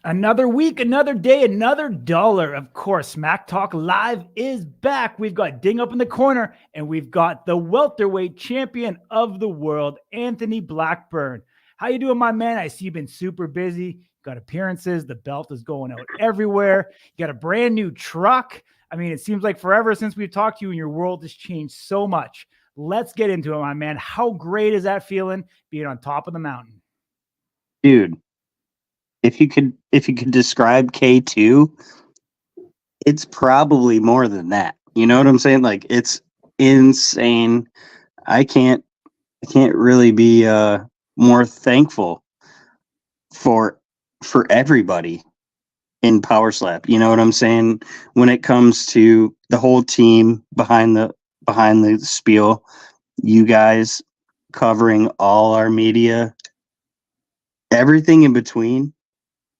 Another week, another day, another dollar. Of course, Smack Talk Live is back. We've got Ding up in the corner, and we've got the welterweight champion of the world, Anthony Blackburn. How you doing, my man? I see you've been super busy. Got appearances. The belt is going out everywhere. You got a brand new truck. I mean, it seems like forever since we've talked to you, and your world has changed so much. Let's get into it, my man. How great is that feeling being on top of the mountain? Dude, if you could describe K2, it's probably more than that. You know what I'm saying? Like, it's insane. I can't really be more thankful for everybody in Power Slap. You know what I'm saying? When it comes to the whole team behind the spiel, you guys covering all our media, everything in between.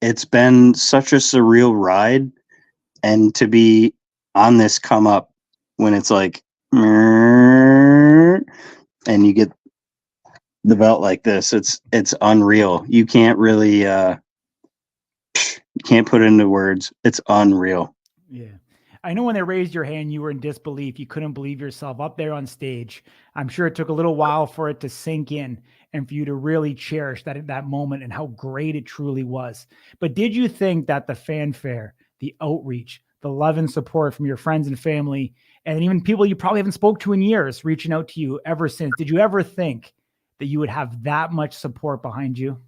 It's been such a surreal ride, and to be on this come up when it's like, and you get the belt like this, it's unreal. You can't really, you can't put it into words. It's unreal. Yeah. I know when they raised your hand, you were in disbelief. You couldn't believe yourself up there on stage. I'm sure it took a little while for it to sink in and for you to really cherish that moment and how great it truly was. But did you think that the fanfare, the outreach, the love and support from your friends and family, and even people you probably haven't spoke to in years reaching out to you ever since, did you ever think that you would have that much support behind you?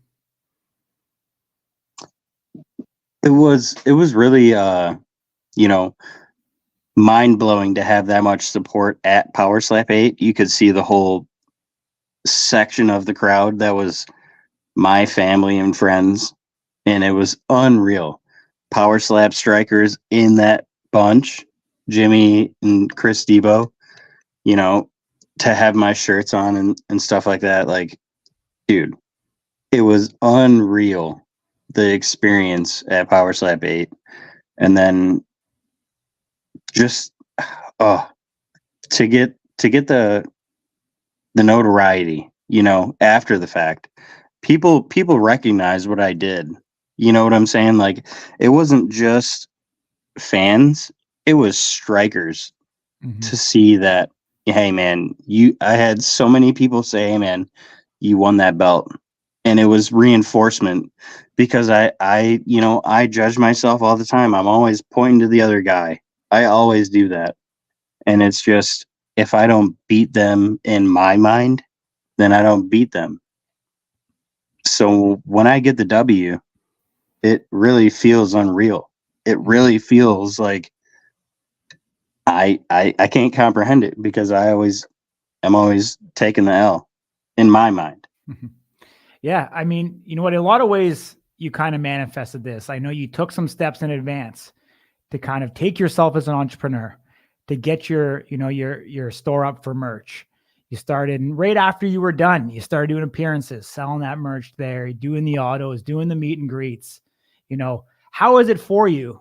It was really, mind-blowing to have that much support at Power Slap 8. You could see the whole section of the crowd that was my family and friends, and it was unreal. Power Slap strikers in that bunch, Jimmy and Chris Debo, to have my shirts on and stuff like that. Like, dude, it was unreal, the experience at Power Slap 8. And then just to get the notoriety, after the fact, people recognize what I did. You know what I'm saying? Like, it wasn't just fans, it was strikers. To see that, hey man, I had so many people say, hey man, you won that belt. And it was reinforcement, because I judge myself all the time. I'm always pointing to the other guy. I always do that. And it's just, if I don't beat them in my mind, then I don't beat them. So when I get the W, it really feels unreal. It really feels like I can't comprehend it, because I'm always taking the L in my mind. Yeah. I mean, you know what? In a lot of ways, you kind of manifested this. I know you took some steps in advance to kind of take yourself as an entrepreneur, to get your store up for merch. You started right after you were done. You started doing appearances, selling that merch there, doing the autos, doing the meet and greets. How is it for you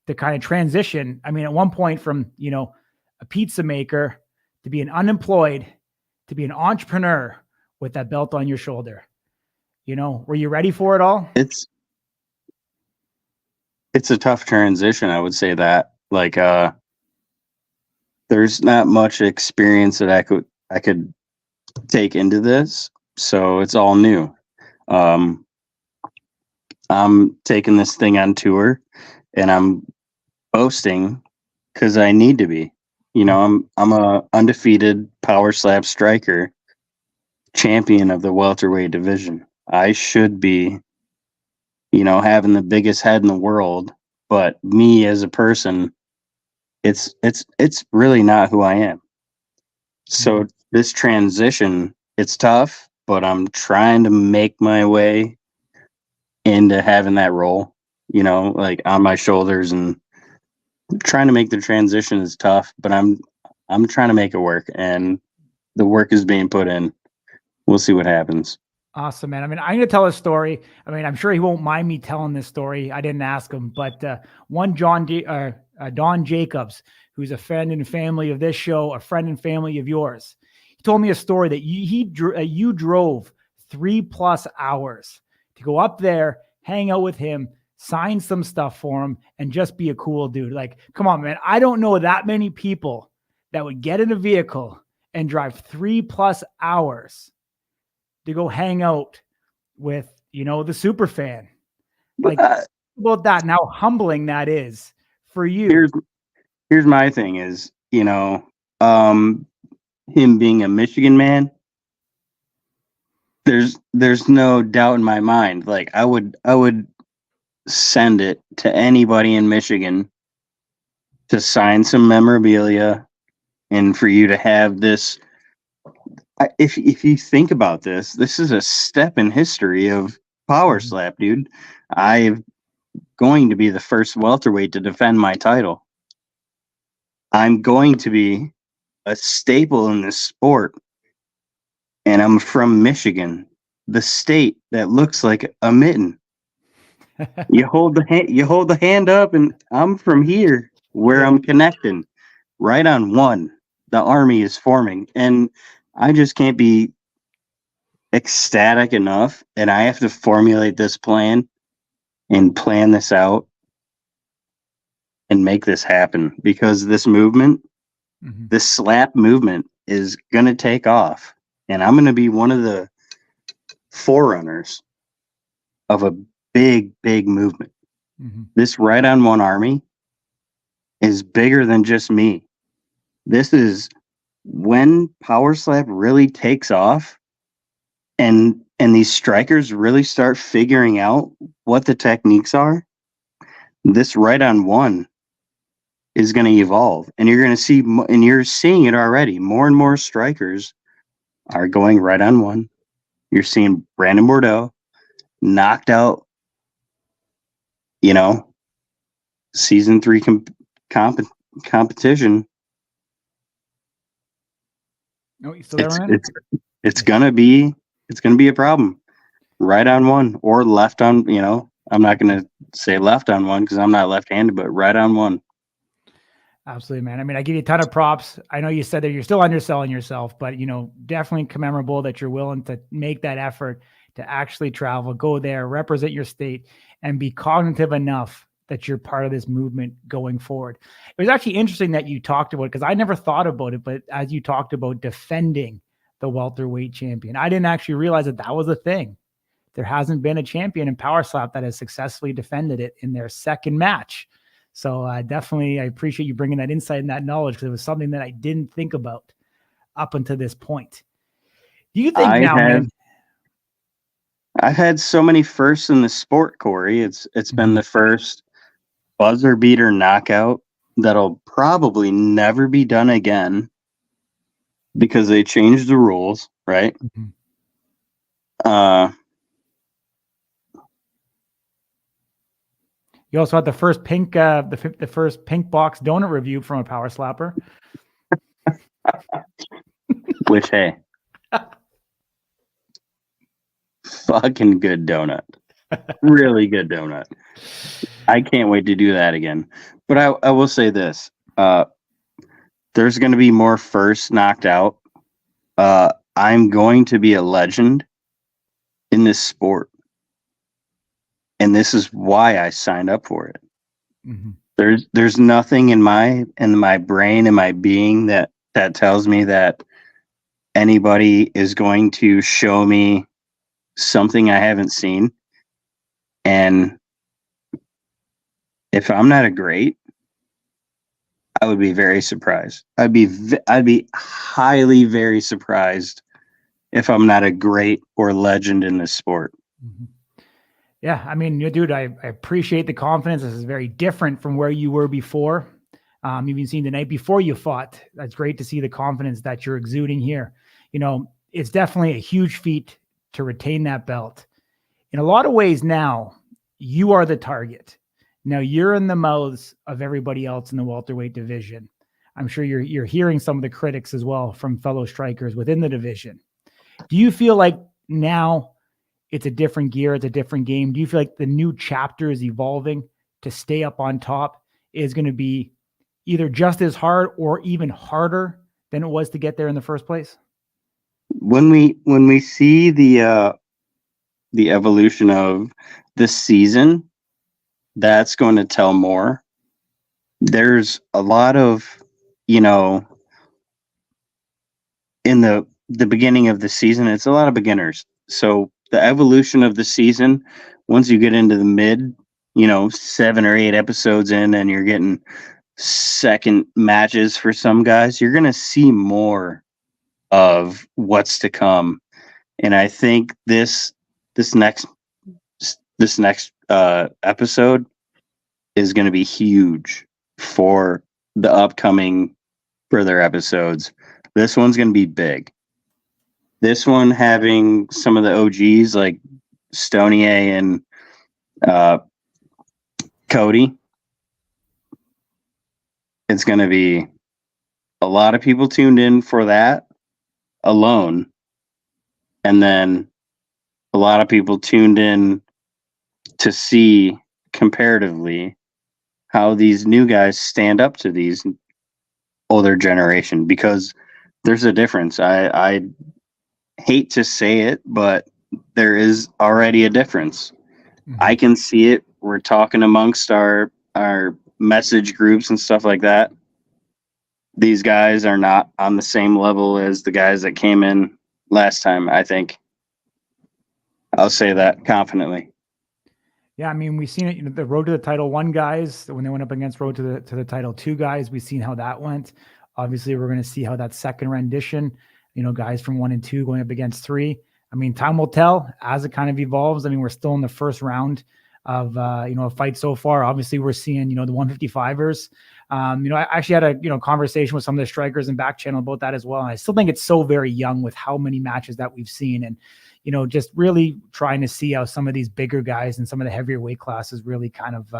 to kind of transition? I mean, at one point from, a pizza maker to being unemployed, to be an entrepreneur with that belt on your shoulder, were you ready for it all? It's a tough transition. I would say that, like, there's not much experience that I could take into this. So it's all new. I'm taking this thing on tour, and I'm boasting because I need to be. I'm a undefeated Power Slap striker, champion of the welterweight division. I should be, having the biggest head in the world, but me as a person, it's really not who I am. So this transition, it's tough, but I'm trying to make my way into having that role, like on my shoulders, and trying to make the transition is tough, but I'm trying to make it work, and the work is being put in. We'll see what happens. Awesome, man. I mean, I'm going to tell a story. I mean, I'm sure he won't mind me telling this story. I didn't ask him, but one Don Jacobs, who's a friend and family of this show, a friend and family of yours, he told me a story that you drove 3+ hours to go up there, hang out with him, sign some stuff for him, and just be a cool dude. Like, come on, man. I don't know that many people that would get in a vehicle and drive 3+ hours to go hang out with, the super fan. Like, about that, and how humbling that is for you. Here's my thing is, him being a Michigan man, there's no doubt in my mind. Like, I would send it to anybody in Michigan to sign some memorabilia, and for you to have this. If you think about this is a step in history of Power Slap, dude. I'm going to be the first welterweight to defend my title. I'm going to be a staple in this sport. And I'm from Michigan, the state that looks like a mitten. You hold the hand up, and I'm from here where I'm connecting. Right on one, the army is forming. And I just can't be ecstatic enough, and I have to formulate this plan and plan this out and make this happen, because this movement, this slap movement, is going to take off, and I'm going to be one of the forerunners of a big movement. This right on one army is bigger than just me. This is when Power Slap really takes off, and these strikers really start figuring out what the techniques are. This right on one is going to evolve, and you're going to see, and you're seeing it already. More and more strikers are going right on one. You're seeing Brandon Bordeaux knocked out, season 3 competition. Oh, you still there, Ryan? It's gonna be a problem. Right on one or left on. I'm not gonna say left on one because I'm not left-handed, but right on one. Absolutely, man. I mean, I give you a ton of props. I know you said that you're still underselling yourself, but definitely commemorable that you're willing to make that effort to actually travel, go there, represent your state, and be cognitive enough that you're part of this movement going forward. It was actually interesting that you talked about it, because I never thought about it, but as you talked about defending the welterweight champion, I didn't actually realize that was a thing. There hasn't been a champion in Power Slap that has successfully defended it in their second match. So definitely, I appreciate you bringing that insight and that knowledge, because it was something that I didn't think about up until this point. Do you think man? I've had so many firsts in the sport, Corey. It's been the first buzzer beater knockout that'll probably never be done again because they changed the rules, right? You also had the first pink, the first pink box donut review from a Power Slapper. Which, hey, fucking good donut, really good donut. I can't wait to do that again. But I will say this: there's going to be more firsts knocked out. I'm going to be a legend in this sport. And this is why I signed up for it. There's nothing in my brain and my being that tells me that anybody is going to show me something I haven't seen. And if I'm not a great, I would be very surprised. I'd be highly very surprised if I'm not a great or legend in this sport. Yeah, I mean, dude, I appreciate the confidence. This is very different from where you were before. You've been seen the night before you fought. That's great to see the confidence that you're exuding here. It's definitely a huge feat to retain that belt. In a lot of ways now, you are the target. Now you're in the mouths of everybody else in the welterweight division. I'm sure you're hearing some of the critics as well from fellow strikers within the division. Do you feel like now it's a different gear, it's a different game? Do you feel like the new chapter is evolving to stay up on top is going to be either just as hard or even harder than it was to get there in the first place? When we see the evolution of the season, that's going to tell more. There's a lot of, in the beginning of the season, it's a lot of beginners. So the evolution of the season, once you get into the mid, 7 or 8 episodes in, and you're getting second matches for some guys, you're going to see more of what's to come. And I think this next episode is going to be huge for the upcoming further episodes. This one's going to be big. This one having some of the OGs like Stonier and Cody. It's going to be a lot of people tuned in for that alone. And then a lot of people tuned in to see comparatively how these new guys stand up to these older generation, because there's a difference. I hate to say it, but there is already a difference. Mm-hmm. I can see it. We're talking amongst our message groups and stuff like that. These guys are not on the same level as the guys that came in last time, I think. I'll say that confidently. Yeah, I mean, we've seen it. The Road to the Title 1 guys, when they went up against Road to the Title 2 guys, we've seen how that went. Obviously, we're going to see how that second rendition, guys from 1 and 2 going up against 3. I mean, time will tell as it kind of evolves. I mean, we're still in the first round of a fight so far. Obviously, we're seeing the 155ers. I actually had a conversation with some of the strikers and back channel about that as well. And I still think it's so very young with how many matches that we've seen, and just really trying to see how some of these bigger guys and some of the heavier weight classes really kind of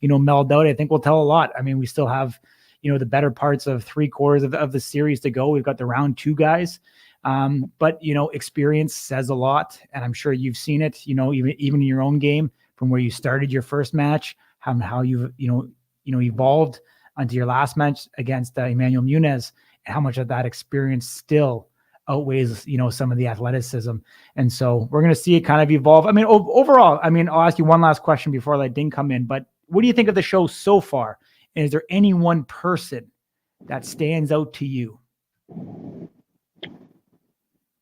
meld out. I think will tell a lot. I mean, we still have the better parts of 3/4 of the series to go. We've got the round 2 guys. But experience says a lot, and I'm sure you've seen it, even in your own game, from where you started your first match, how you've evolved onto your last match against Emanuel Muniz, and how much of that experience still outweighs some of the athleticism. And so we're going to see it kind of evolve. I mean, overall, I'll ask you one last question before I let Ding come in, but what do you think of the show so far? And is there any one person that stands out to you?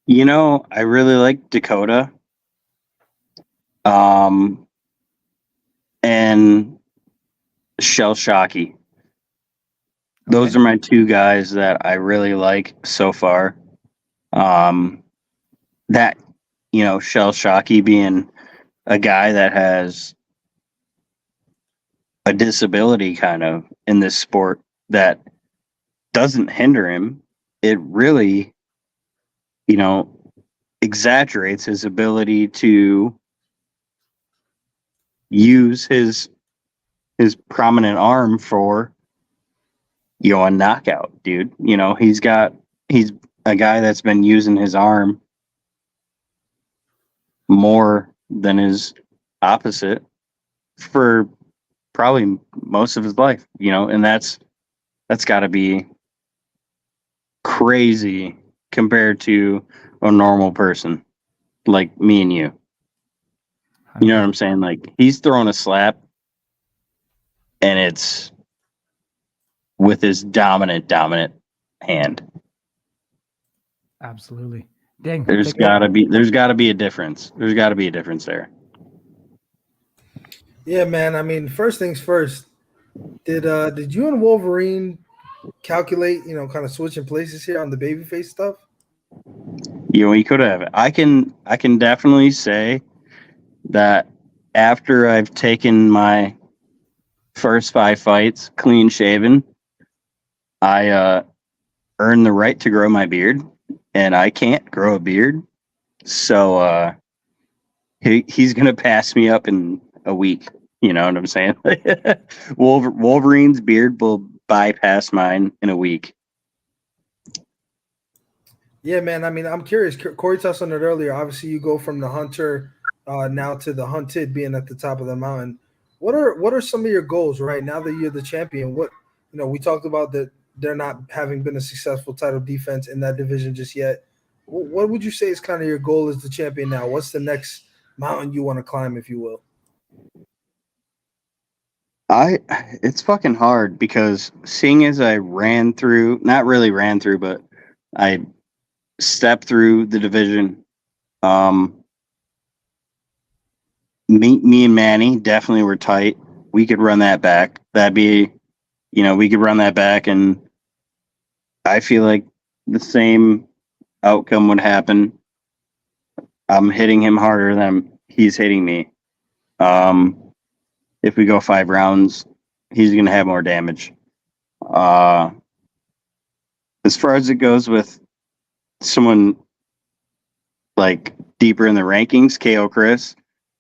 I really like Dakota. And Shell Shockey. Those are my 2 guys that I really like so far. That, Shell Shockey being a guy that has a disability kind of in this sport that doesn't hinder him. It really, exaggerates his ability to use his prominent arm for a knockout, dude. He's a guy that's been using his arm more than his opposite for probably most of his life, and that's got to be crazy compared to a normal person like me and you. You know what I'm saying? Like, he's throwing a slap, and it's with his dominant hand. Absolutely. Dang. There's gotta be a difference. There's gotta be a difference there. Yeah, man. I mean, first things first. Did you and Wolverine calculate, kind of switching places here on the babyface stuff? We could have. I can definitely say that after I've taken my first 5 fights clean shaven, I earned the right to grow my beard, and I can't grow a beard. So he's gonna pass me up in a week. You know what I'm saying? Wolverine's beard will bypass mine in a week. Yeah, man. I mean, I'm curious. Corey touched on it earlier. Obviously, you go from the hunter now to the hunted, being at the top of the mountain. What are some of your goals right now that you're the champion? What we talked about that they're not having been a successful title defense in that division just yet. What would you say is kind of your goal as the champion now? What's the next mountain you want to climb, if you will? It's fucking hard because seeing as I not really ran through, but I stepped through the division. Me and Manny definitely were tight. We could run that back. We could run that back, and I feel like the same outcome would happen. I'm hitting him harder than he's hitting me. If we go 5 rounds, he's going to have more damage. As far as it goes with someone like deeper in the rankings, KO Chris,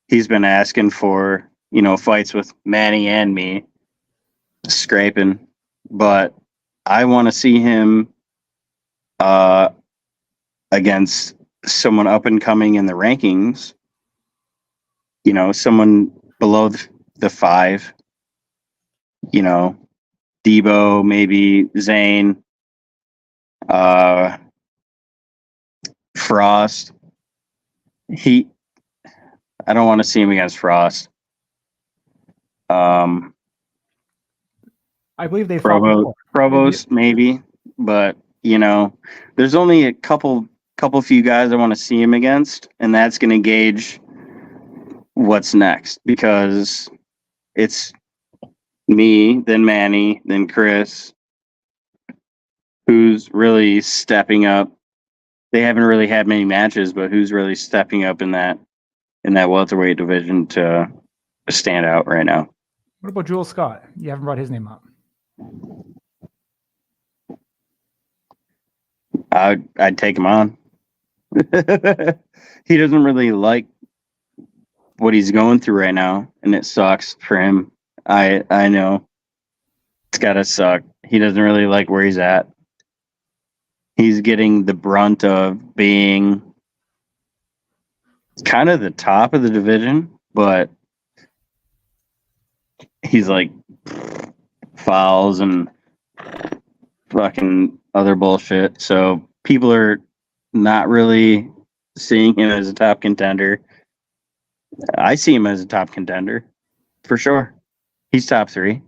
he's been asking for, fights with Manny and me, scraping. But I want to see him against someone up and coming in the rankings, someone below the 5, Debo, maybe Zane, Frost. I don't want to see him against Frost. I believe they fought before. Provost, maybe, but there's only a couple few guys I want to see him against, and that's going to gauge what's next, because it's me, then Manny, then Chris, who's really stepping up. They haven't really had many matches, but who's really stepping up in that welterweight division to stand out right now. What about Jules Scott? You haven't brought his name up. I'd take him on. He doesn't really like what he's going through right now, and it sucks for him. I know it's gotta suck. He doesn't really like where he's at. He's getting the brunt of being kind of the top of the division, but he's like fouls and fucking other bullshit. So people are not really seeing him as a top contender. I see him as a top contender for sure. He's top 3.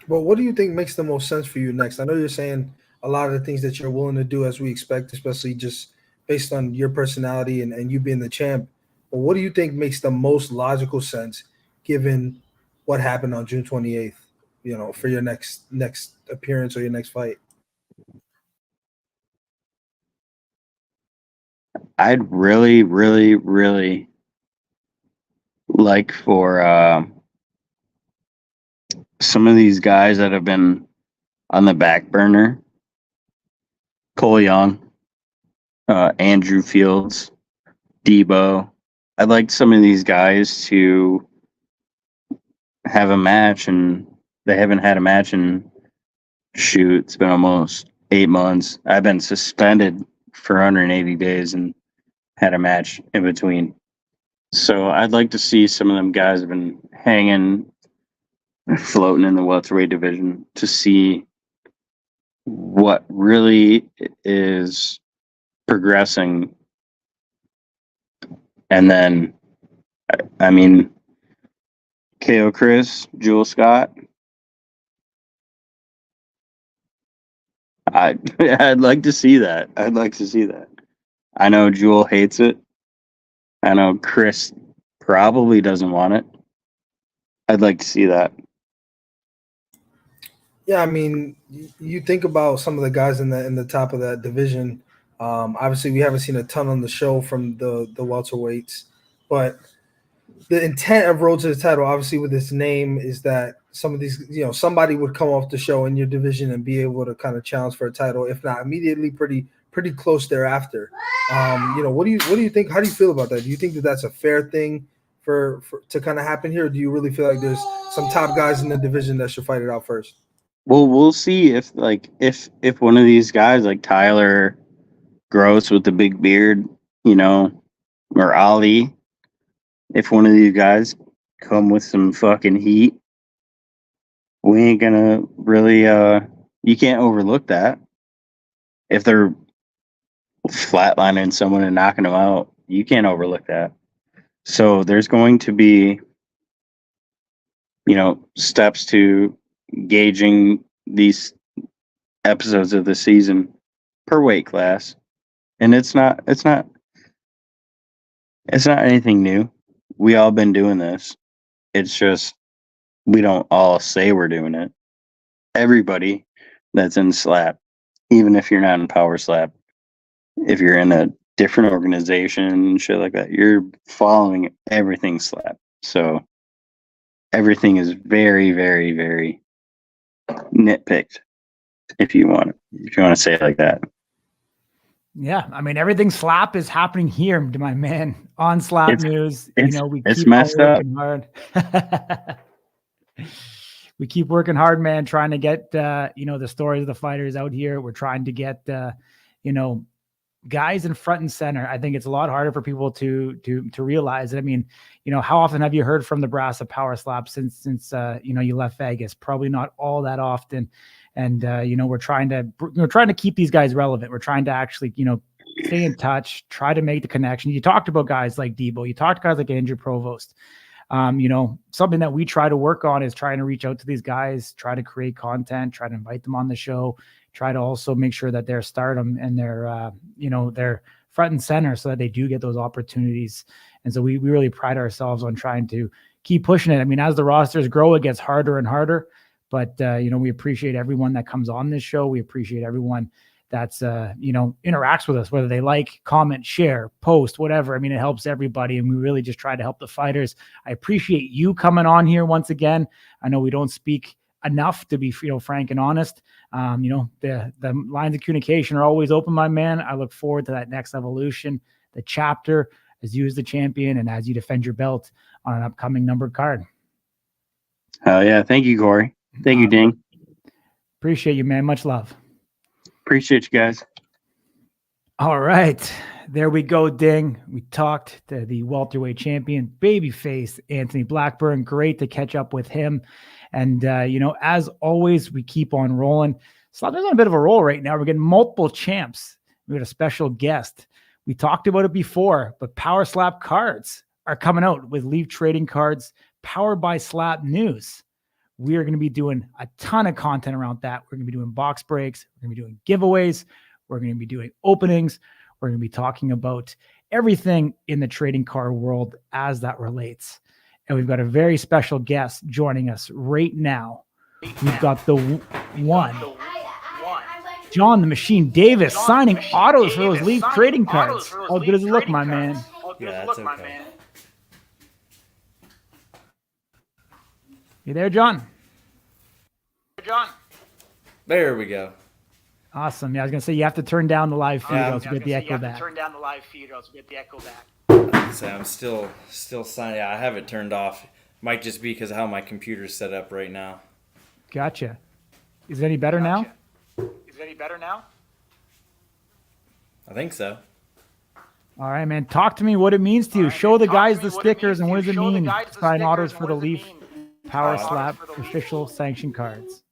But what do you think makes the most sense for you next? I know you're saying a lot of the things that you're willing to do as we expect, especially just based on your personality and you being the champ. But what do you think makes the most logical sense given what happened on June 28th, for your next appearance or your next fight? I'd really, really, really like for some of these guys that have been on the back burner, Cole Young, Andrew Fields, Debo. I'd like some of these guys to have a match, and they haven't had a match in, it's been almost 8 months. I've been suspended for 180 days and had a match in between. So I'd like to see some of them guys have been hanging, floating in the welterweight division, to see what really is progressing. And then, I mean, KO Chris, Jules Scott. I'd like to see that. I'd like to see that. I know Jewel hates it. I know Chris probably doesn't want it. I'd like to see that. Yeah, I mean, you think about some of the guys in the top of that division. Obviously, we haven't seen a ton on the show from the welterweights, but the intent of Road to the Title, obviously, with its name, is that some of these, somebody would come off the show in your division and be able to kind of challenge for a title, if not immediately, pretty close thereafter. What do you think? How do you feel about that? Do you think that that's a fair thing for to kind of happen here? Or do you really feel like there's some top guys in the division that should fight it out first? Well, we'll see if one of these guys like Tyler Gross with the big beard, or Ali, if one of these guys come with some fucking heat, we ain't gonna really you can't overlook that. If they're flatlining someone and knocking them out, you can't overlook that. So there's going to be steps to gauging these episodes of the season per weight class. And it's not anything new. We all been doing this. It's just we don't all say we're doing it. Everybody that's in slap, even if you're not in power slap, if you're in a different organization and shit like that, you're following everything slap. So everything is very, very, very nitpicked, if you want to say it like that. Yeah, I mean, everything slap is happening here, to my man, on Slap News. We it's keep messed up. Hard. We keep working hard, man, trying to get the stories of the fighters out here. We're trying to get guys in front and center. I think it's a lot harder for people to realize it. I mean, how often have you heard from the brass of Power Slap since you left Vegas? Probably not all that often. And we're trying to keep these guys relevant. We're trying to actually stay in touch, try to make the connection. You talked about guys like Debo. You talked to guys like Andrew Provost. Something that we try to work on is trying to reach out to these guys, try to create content, try to invite them on the show, try to also make sure that they're stardom and they're front and center so that they do get those opportunities. And so we really pride ourselves on trying to keep pushing it. I mean, as the rosters grow, it gets harder and harder. But, we appreciate everyone that comes on this show. We appreciate everyone that's, interacts with us, whether they like, comment, share, post, whatever. I mean, it helps everybody. And we really just try to help the fighters. I appreciate you coming on here once again. I know we don't speak enough, to be, frank and honest. The lines of communication are always open, my man. I look forward to that next evolution, the chapter as you as the champion and as you defend your belt on an upcoming numbered card. Hell yeah. Thank you, Corey. Thank you, Ding. Appreciate you, man. Much love. Appreciate you guys. All right. There we go, Ding. We talked to the welterweight champion, babyface Anthony Blackburn. Great to catch up with him. And, as always, we keep on rolling. Slap's on a bit of a roll right now. We're getting multiple champs. We got a special guest. We talked about it before, but Power Slap cards are coming out with Leaf Trading Cards powered by Slap News. We are going to be doing a ton of content around that. We're going to be doing box breaks. We're going to be doing giveaways. We're going to be doing openings. We're going to be talking about everything in the trading card world as that relates. And we've got a very special guest joining us right now. We've got the one, John the Machine Davis, signing autos for those Leaf trading cards. How good does it look, my man? Yeah, that's okay. You there, John? There we go. Awesome. Yeah, I was gonna say you have to turn down the live feed, else you get the echo back. So I'm still signing. Yeah, I have it turned off. Might just be because of how my computer's set up right now. Gotcha. Is it any better now? I think so. All right, man. Talk to me what it means to you. Show the guys the stickers and what does it mean to sign autos for the Leaf Power Slap official sanction cards.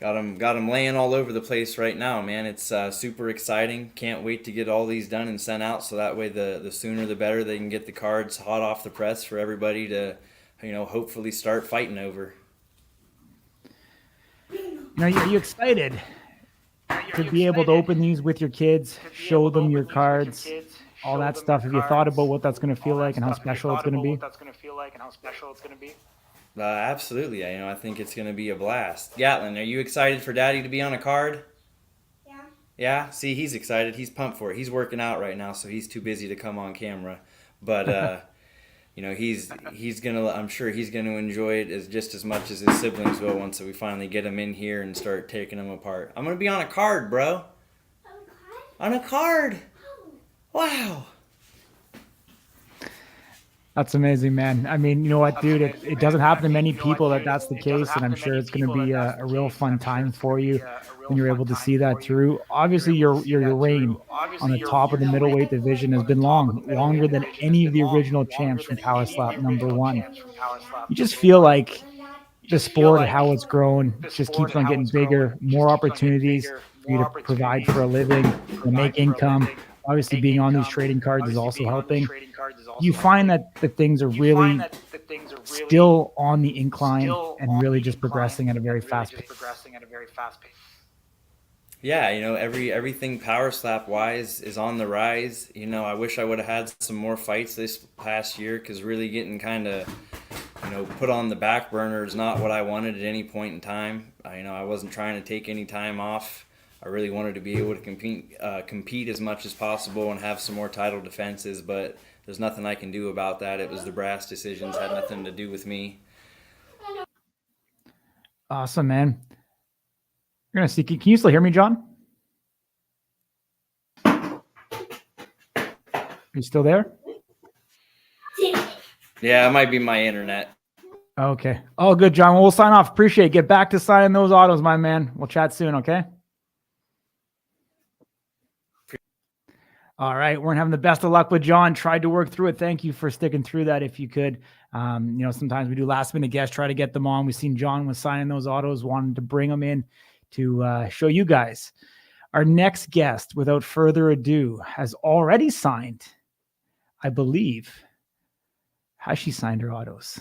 Got them laying all over the place right now, man. It's super exciting. Can't wait to get all these done and sent out, so that way the sooner the better they can get the cards hot off the press for everybody to, hopefully start fighting over. Now, are you excited to be able to open these with your kids, show them your cards, all that stuff? Have you thought about what that's going to feel like and how special it's going to be? Absolutely. I think it's going to be a blast. Gatlin, are you excited for Daddy to be on a card? Yeah. Yeah? See, he's excited. He's pumped for it. He's working out right now, so he's too busy to come on camera. But, he's going to, I'm sure he's going to enjoy it just as much as his siblings will once we finally get him in here and start taking him apart. I'm going to be on a card, bro. On a card? Wow. That's amazing, man. I mean, you know what, dude? It doesn't happen to many people that's the case, and I'm sure it's going to be a real fun time for you when you're able to see that through. Obviously, your reign on the top of the middleweight division has been longer than any of the original champs from Power Slap #1. You just feel like the sport and how it's grown just keeps on getting bigger, more opportunities for you to provide for a living, to make income, Obviously, being on these trading cards is also helping. You find that the things are really still on the incline and really just progressing at a very fast pace. Yeah, everything power slap wise is on the rise. I wish I would have had some more fights this past year, because really getting kind of put on the back burner is not what I wanted at any point in time. I wasn't trying to take any time off. I really wanted to be able to compete as much as possible and have some more title defenses, but there's nothing I can do about that. It was the brass decisions, had nothing to do with me. Awesome, man. We're gonna see. Can you still hear me, John? Are you still there? Yeah, it might be my internet. Okay. Oh, good, John. Well, we'll sign off. Appreciate it. Get back to signing those autos, my man. We'll chat soon, okay? All right. We're having the best of luck with John. Tried to work through it. Thank you for sticking through that if you could. Sometimes we do last minute guests, try to get them on. We've seen John was signing those autos, wanted to bring them in to show you guys. Our next guest, without further ado, has already signed, I believe. Has she signed her autos?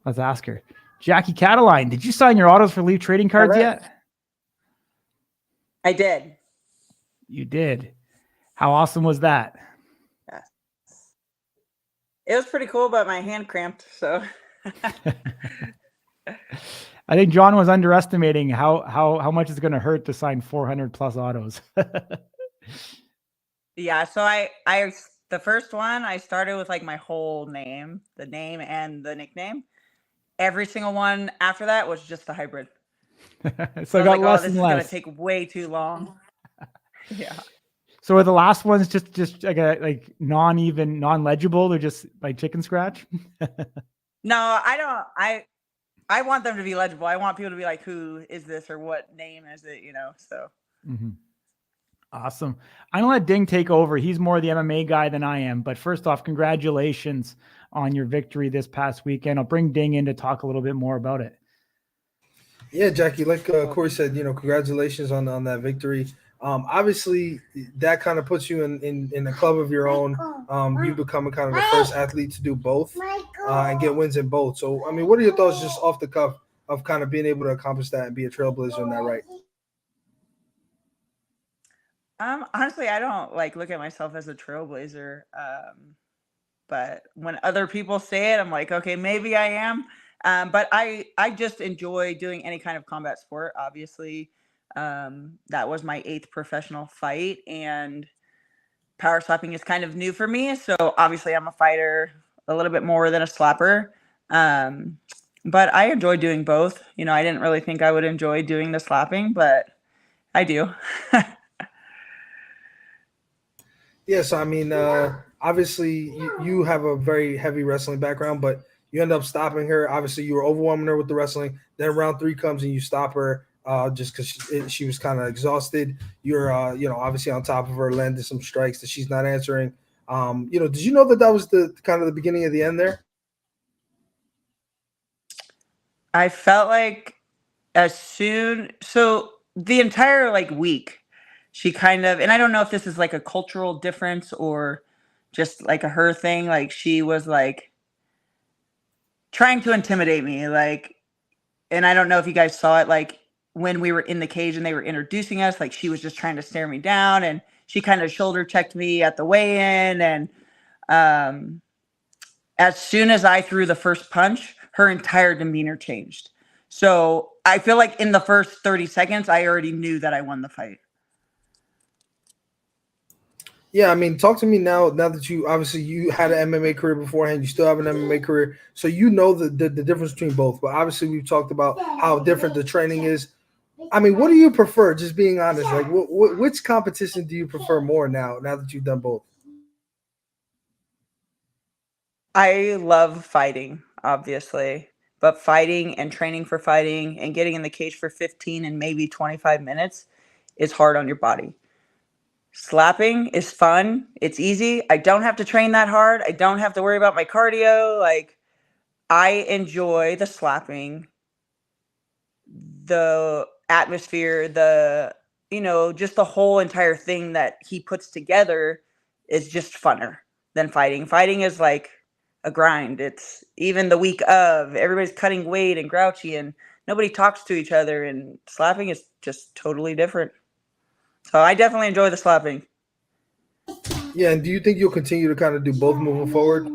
Let's ask her. Jackie Cataline, did you sign your autos for Leaf Trading Cards yet? I did. You did. How awesome was that? Yeah. It was pretty cool, but my hand cramped, so. I think John was underestimating how much it's going to hurt to sign 400 plus autos. Yeah, so I the first one I started with like my whole name, the name and the nickname. Every single one after that was just a hybrid. So I got less this and is less. going to take way too long. Yeah. So are the last ones just like non-legible? They're just like chicken scratch? No, I don't. I want them to be legible. I want people to be like, who is this or what name is it, so. Mm-hmm. Awesome. I'm going to let Ding take over. He's more the MMA guy than I am. But first off, congratulations on your victory this past weekend. I'll bring Ding in to talk a little bit more about it. Yeah, Jackie, like Corey said, congratulations on that victory. Obviously, that kind of puts you in a club of your own. You becoming kind of the first athlete to do both and get wins in both. So, I mean, what are your thoughts just off the cuff of kind of being able to accomplish that and be a trailblazer in that right? Honestly, I don't look at myself as a trailblazer. But when other people say it, I'm like, okay, maybe I am. But I just enjoy doing any kind of combat sport. Obviously, that was my 8th professional fight, and power slapping is kind of new for me. So obviously I'm a fighter a little bit more than a slapper. But I enjoy doing both. I didn't really think I would enjoy doing the slapping, but I do. Yes, I mean, obviously you have a very heavy wrestling background, but you end up stopping her. Obviously, you were overwhelming her with the wrestling. Then round 3 comes and you stop her just because she was kind of exhausted. You're, obviously on top of her, landed some strikes that she's not answering. Did you know that was the kind of the beginning of the end there? I felt like so the entire week, she kind of, and I don't know if this is like a cultural difference or just like a her thing. Like she was trying to intimidate me. And I don't know if you guys saw it, when we were in the cage and they were introducing us, she was just trying to stare me down, and she kind of shoulder checked me at the weigh-in. And as soon as I threw the first punch, her entire demeanor changed. So I feel like in the first 30 seconds, I already knew that I won the fight. Yeah, I mean, talk to me now that you had an MMA career beforehand, you still have an MMA career, so you know the difference between both. But obviously, we've talked about how different the training is. I mean, what do you prefer? Just being honest, which competition do you prefer more now that you've done both? I love fighting, obviously, but fighting and training for fighting and getting in the cage for 15 and maybe 25 minutes is hard on your body. Slapping is fun. It's easy. I don't have to train that hard. I don't have to worry about my cardio. I enjoy the slapping, the atmosphere, just the whole entire thing that he puts together is just funner than fighting. Fighting is like a grind. It's even the week of, everybody's cutting weight and grouchy and nobody talks to each other, and slapping is just totally different. So I definitely enjoy the slapping. Yeah, and do you think you'll continue to kind of do both moving forward?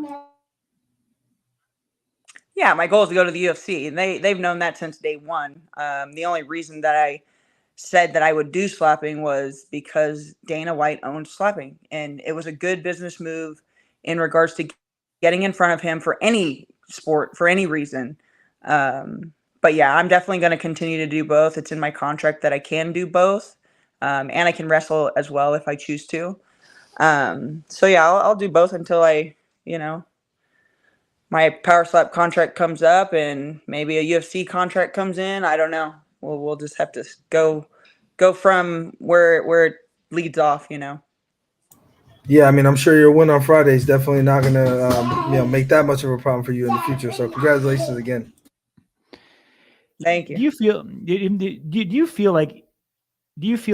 Yeah, my goal is to go to the UFC, and they've known that since day one. The only reason that I said that I would do slapping was because Dana White owned slapping, and it was a good business move in regards to getting in front of him for any sport, for any reason. But yeah, I'm definitely going to continue to do both. It's in my contract that I can do both, and I can wrestle as well if I choose to. So yeah, I'll do both until my power slap contract comes up and maybe a UFC contract comes in. I don't know. We'll just have to go from where it leads off, Yeah, I mean, I'm sure your win on Friday is definitely not going to make that much of a problem for you in the future. So congratulations again. Thank you. Do you feel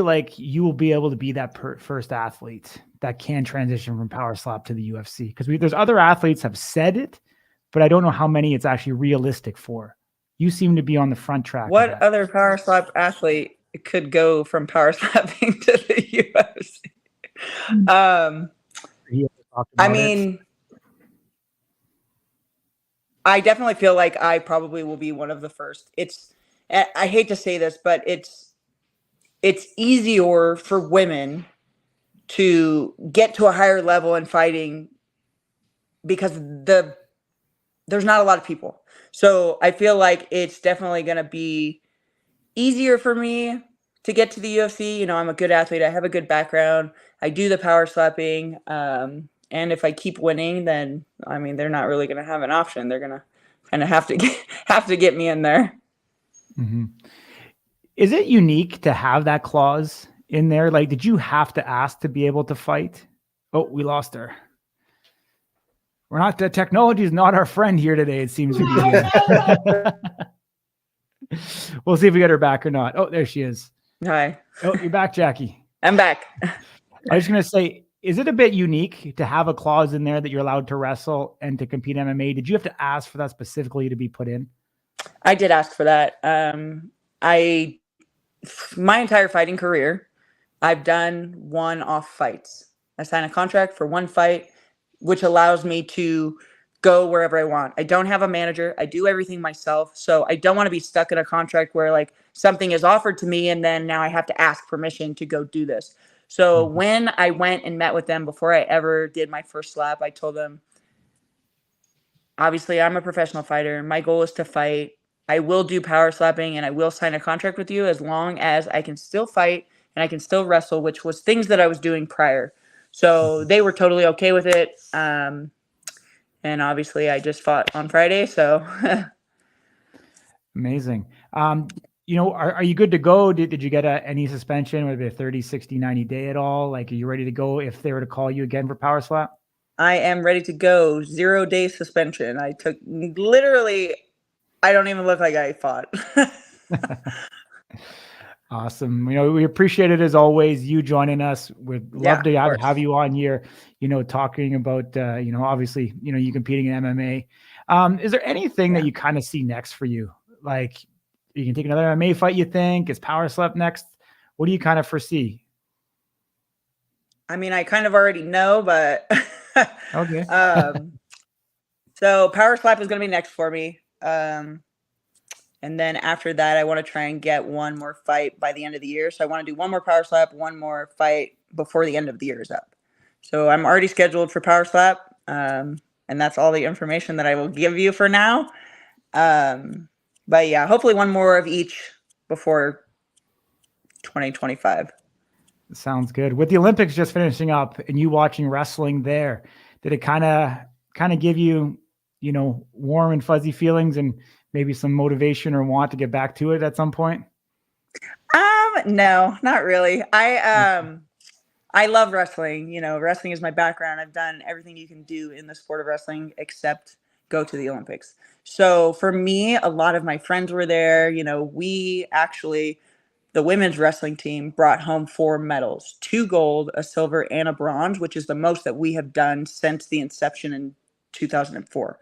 like you will be able to be that first athlete that can transition from power slap to the UFC? Because there's other athletes have said it, but I don't know how many it's actually realistic for. You seem to be on the front track. What other power slap athlete could go from power slapping to the UFC? I mean, I definitely feel like I probably will be one of the first. I hate to say this, but it's easier for women to get to a higher level in fighting because there's not a lot of people. So I feel like it's definitely going to be easier for me to get to the UFC. I'm a good athlete. I have a good background. I do the power slapping. And if I keep winning, then I mean, they're not really going to have an option. They're going to kind of have to get me in there. Mm-hmm. Is it unique to have that clause in there? Like, did you have to ask to be able to fight? Oh, we lost her. The technology is not our friend here today. It seems to be. We'll see if we get her back or not. Oh, there she is. Hi. Oh, you're back, Jackie. I'm back. I was going to say, is it a bit unique to have a clause in there that you're allowed to wrestle and to compete MMA? Did you have to ask for that specifically to be put in? I did ask for that. My entire fighting career, I've done one-off fights. I signed a contract for one fight, which allows me to go wherever I want. I don't have a manager. I do everything myself. So I don't want to be stuck in a contract where like something is offered to me and then now I have to ask permission to go do this. So when I went and met with them before I ever did my first slap, I told them, obviously I'm a professional fighter. My goal is to fight. I will do power slapping and I will sign a contract with you as long as I can still fight and I can still wrestle, which was things that I was doing prior. So they were totally okay with it. And obviously I just fought on Friday. So amazing. Are you good to go? Did you get any suspension, whether it be a 30, 60, 90 day at all? Like, are you ready to go if they were to call you again for power slap? I am ready to go. 0 day suspension. I took literally, I don't even look like I fought. Awesome. We appreciate it as always. You joining us. We'd love to have you on here, talking about, obviously, you competing in MMA. Is there anything that you kind of see next for you? Like, you can take another MMA fight, you think? Is power slap next? What do you kind of foresee? I mean, I kind of already know, but okay. So power slap is going to be next for me. And then after that, I want to try and get one more fight by the end of the year. So I want to do one more power slap, one more fight before the end of the year is up. So I'm already scheduled for power slap. And that's all the information that I will give you for now. But yeah, hopefully one more of each before 2025. Sounds good. With the Olympics just finishing up and you watching wrestling there, did it kind of give you, warm and fuzzy feelings and maybe some motivation or want to get back to it at some point? No, not really. I love wrestling. Wrestling is my background. I've done everything you can do in the sport of wrestling except go to the Olympics. So for me, a lot of my friends were there. We actually the women's wrestling team brought home 4 medals, 2 gold, a silver, and a bronze, which is the most that we have done since the inception in 2004.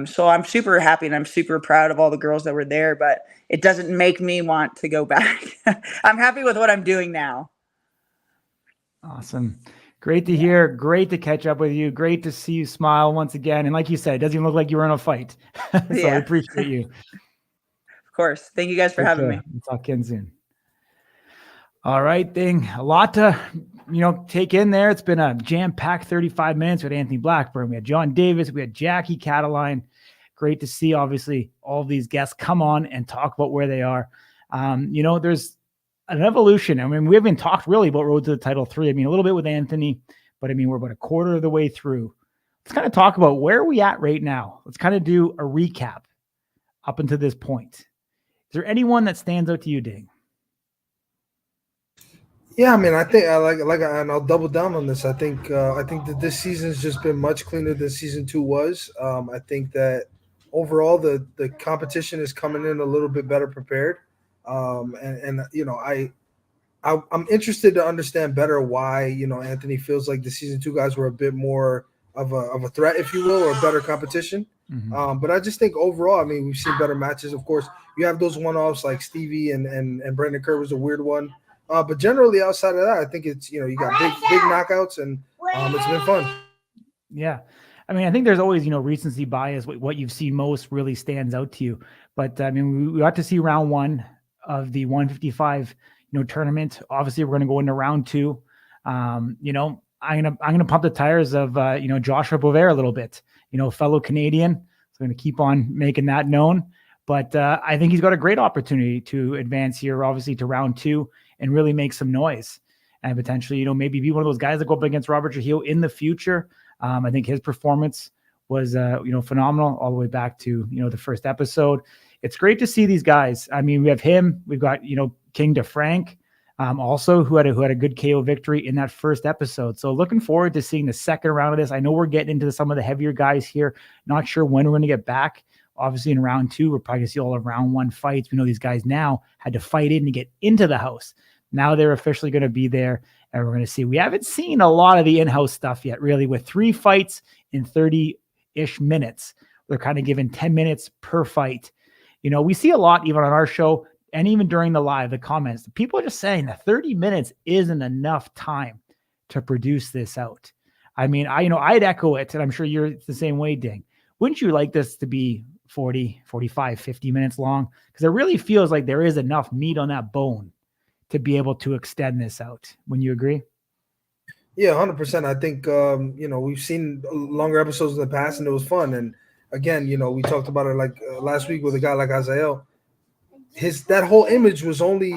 So I'm super happy and I'm super proud of all the girls that were there, but it doesn't make me want to go back. I'm happy with what I'm doing now. Awesome. Great to hear. Great to catch up with you. Great to see you smile once again. And like you said, it doesn't even look like you were in a fight. So I appreciate you. Of course. Thank you guys for having me. We'll talk again soon. All right, thing. A lot to, take in there. It's been a jam-packed 35 minutes with Anthony Blackburn. We had John Davis. We had Jackie Cataline. Great to see, obviously, all of these guests come on and talk about where they are. There's an evolution. I mean, we haven't talked really about Road to the Title 3. I mean, a little bit with Anthony, but I mean, we're about a quarter of the way through. Let's kind of talk about where are we at right now. Let's kind of do a recap up until this point. Is there anyone that stands out to you, Ding? Yeah, I mean, I think and I'll double down on this. I think that this season's just been much cleaner than season 2 was. I think that overall the competition is coming in a little bit better prepared. I'm interested to understand better why, Anthony feels like the season 2 guys were a bit more of a threat, if you will, or a better competition. Mm-hmm. But I just think overall, I mean, we've seen better matches. Of course, you have those one-offs like Stevie and Brandon Kerr was a weird one. But generally outside of that, I think it's, you got big knockouts and it's been fun. Yeah. I mean, I think there's always, recency bias. What you've seen most really stands out to you. But I mean, we got to see round 1 of the 155, tournament. Obviously, we're going to go into round 2. I'm gonna pump the tires of Joshua Bovair a little bit. Fellow Canadian. So I'm going to keep on making that known. But I think he's got a great opportunity to advance here, obviously, to round 2 and really make some noise and potentially, maybe be one of those guys that go up against Robert Trujillo in the future. I think his performance was, phenomenal all the way back to, the first episode. It's great to see these guys. I mean, we have him. We've got, King DeFrank, also who had a good KO victory in that first episode. So looking forward to seeing the second round of this. I know we're getting into some of the heavier guys here. Not sure when we're going to get back. Obviously, in round 2, we're probably going to see all of round 1 fights. We know these guys now had to fight in to get into the house. Now they're officially going to be there, and we're going to see. We haven't seen a lot of the in-house stuff yet, really, with 3 fights in 30-ish minutes. They're kind of given 10 minutes per fight. We see a lot even on our show and even during the live, the comments. People are just saying that 30 minutes isn't enough time to produce this out. I mean, I'd echo it, and I'm sure you're the same way, Ding. Wouldn't you like this to be 40, 45, 50 minutes long? Because it really feels like there is enough meat on that bone to be able to extend this out. Wouldn't you agree? Yeah, 100%. I think, we've seen longer episodes in the past and it was fun. And again, we talked about it like last week with a guy like Azael. That whole image was only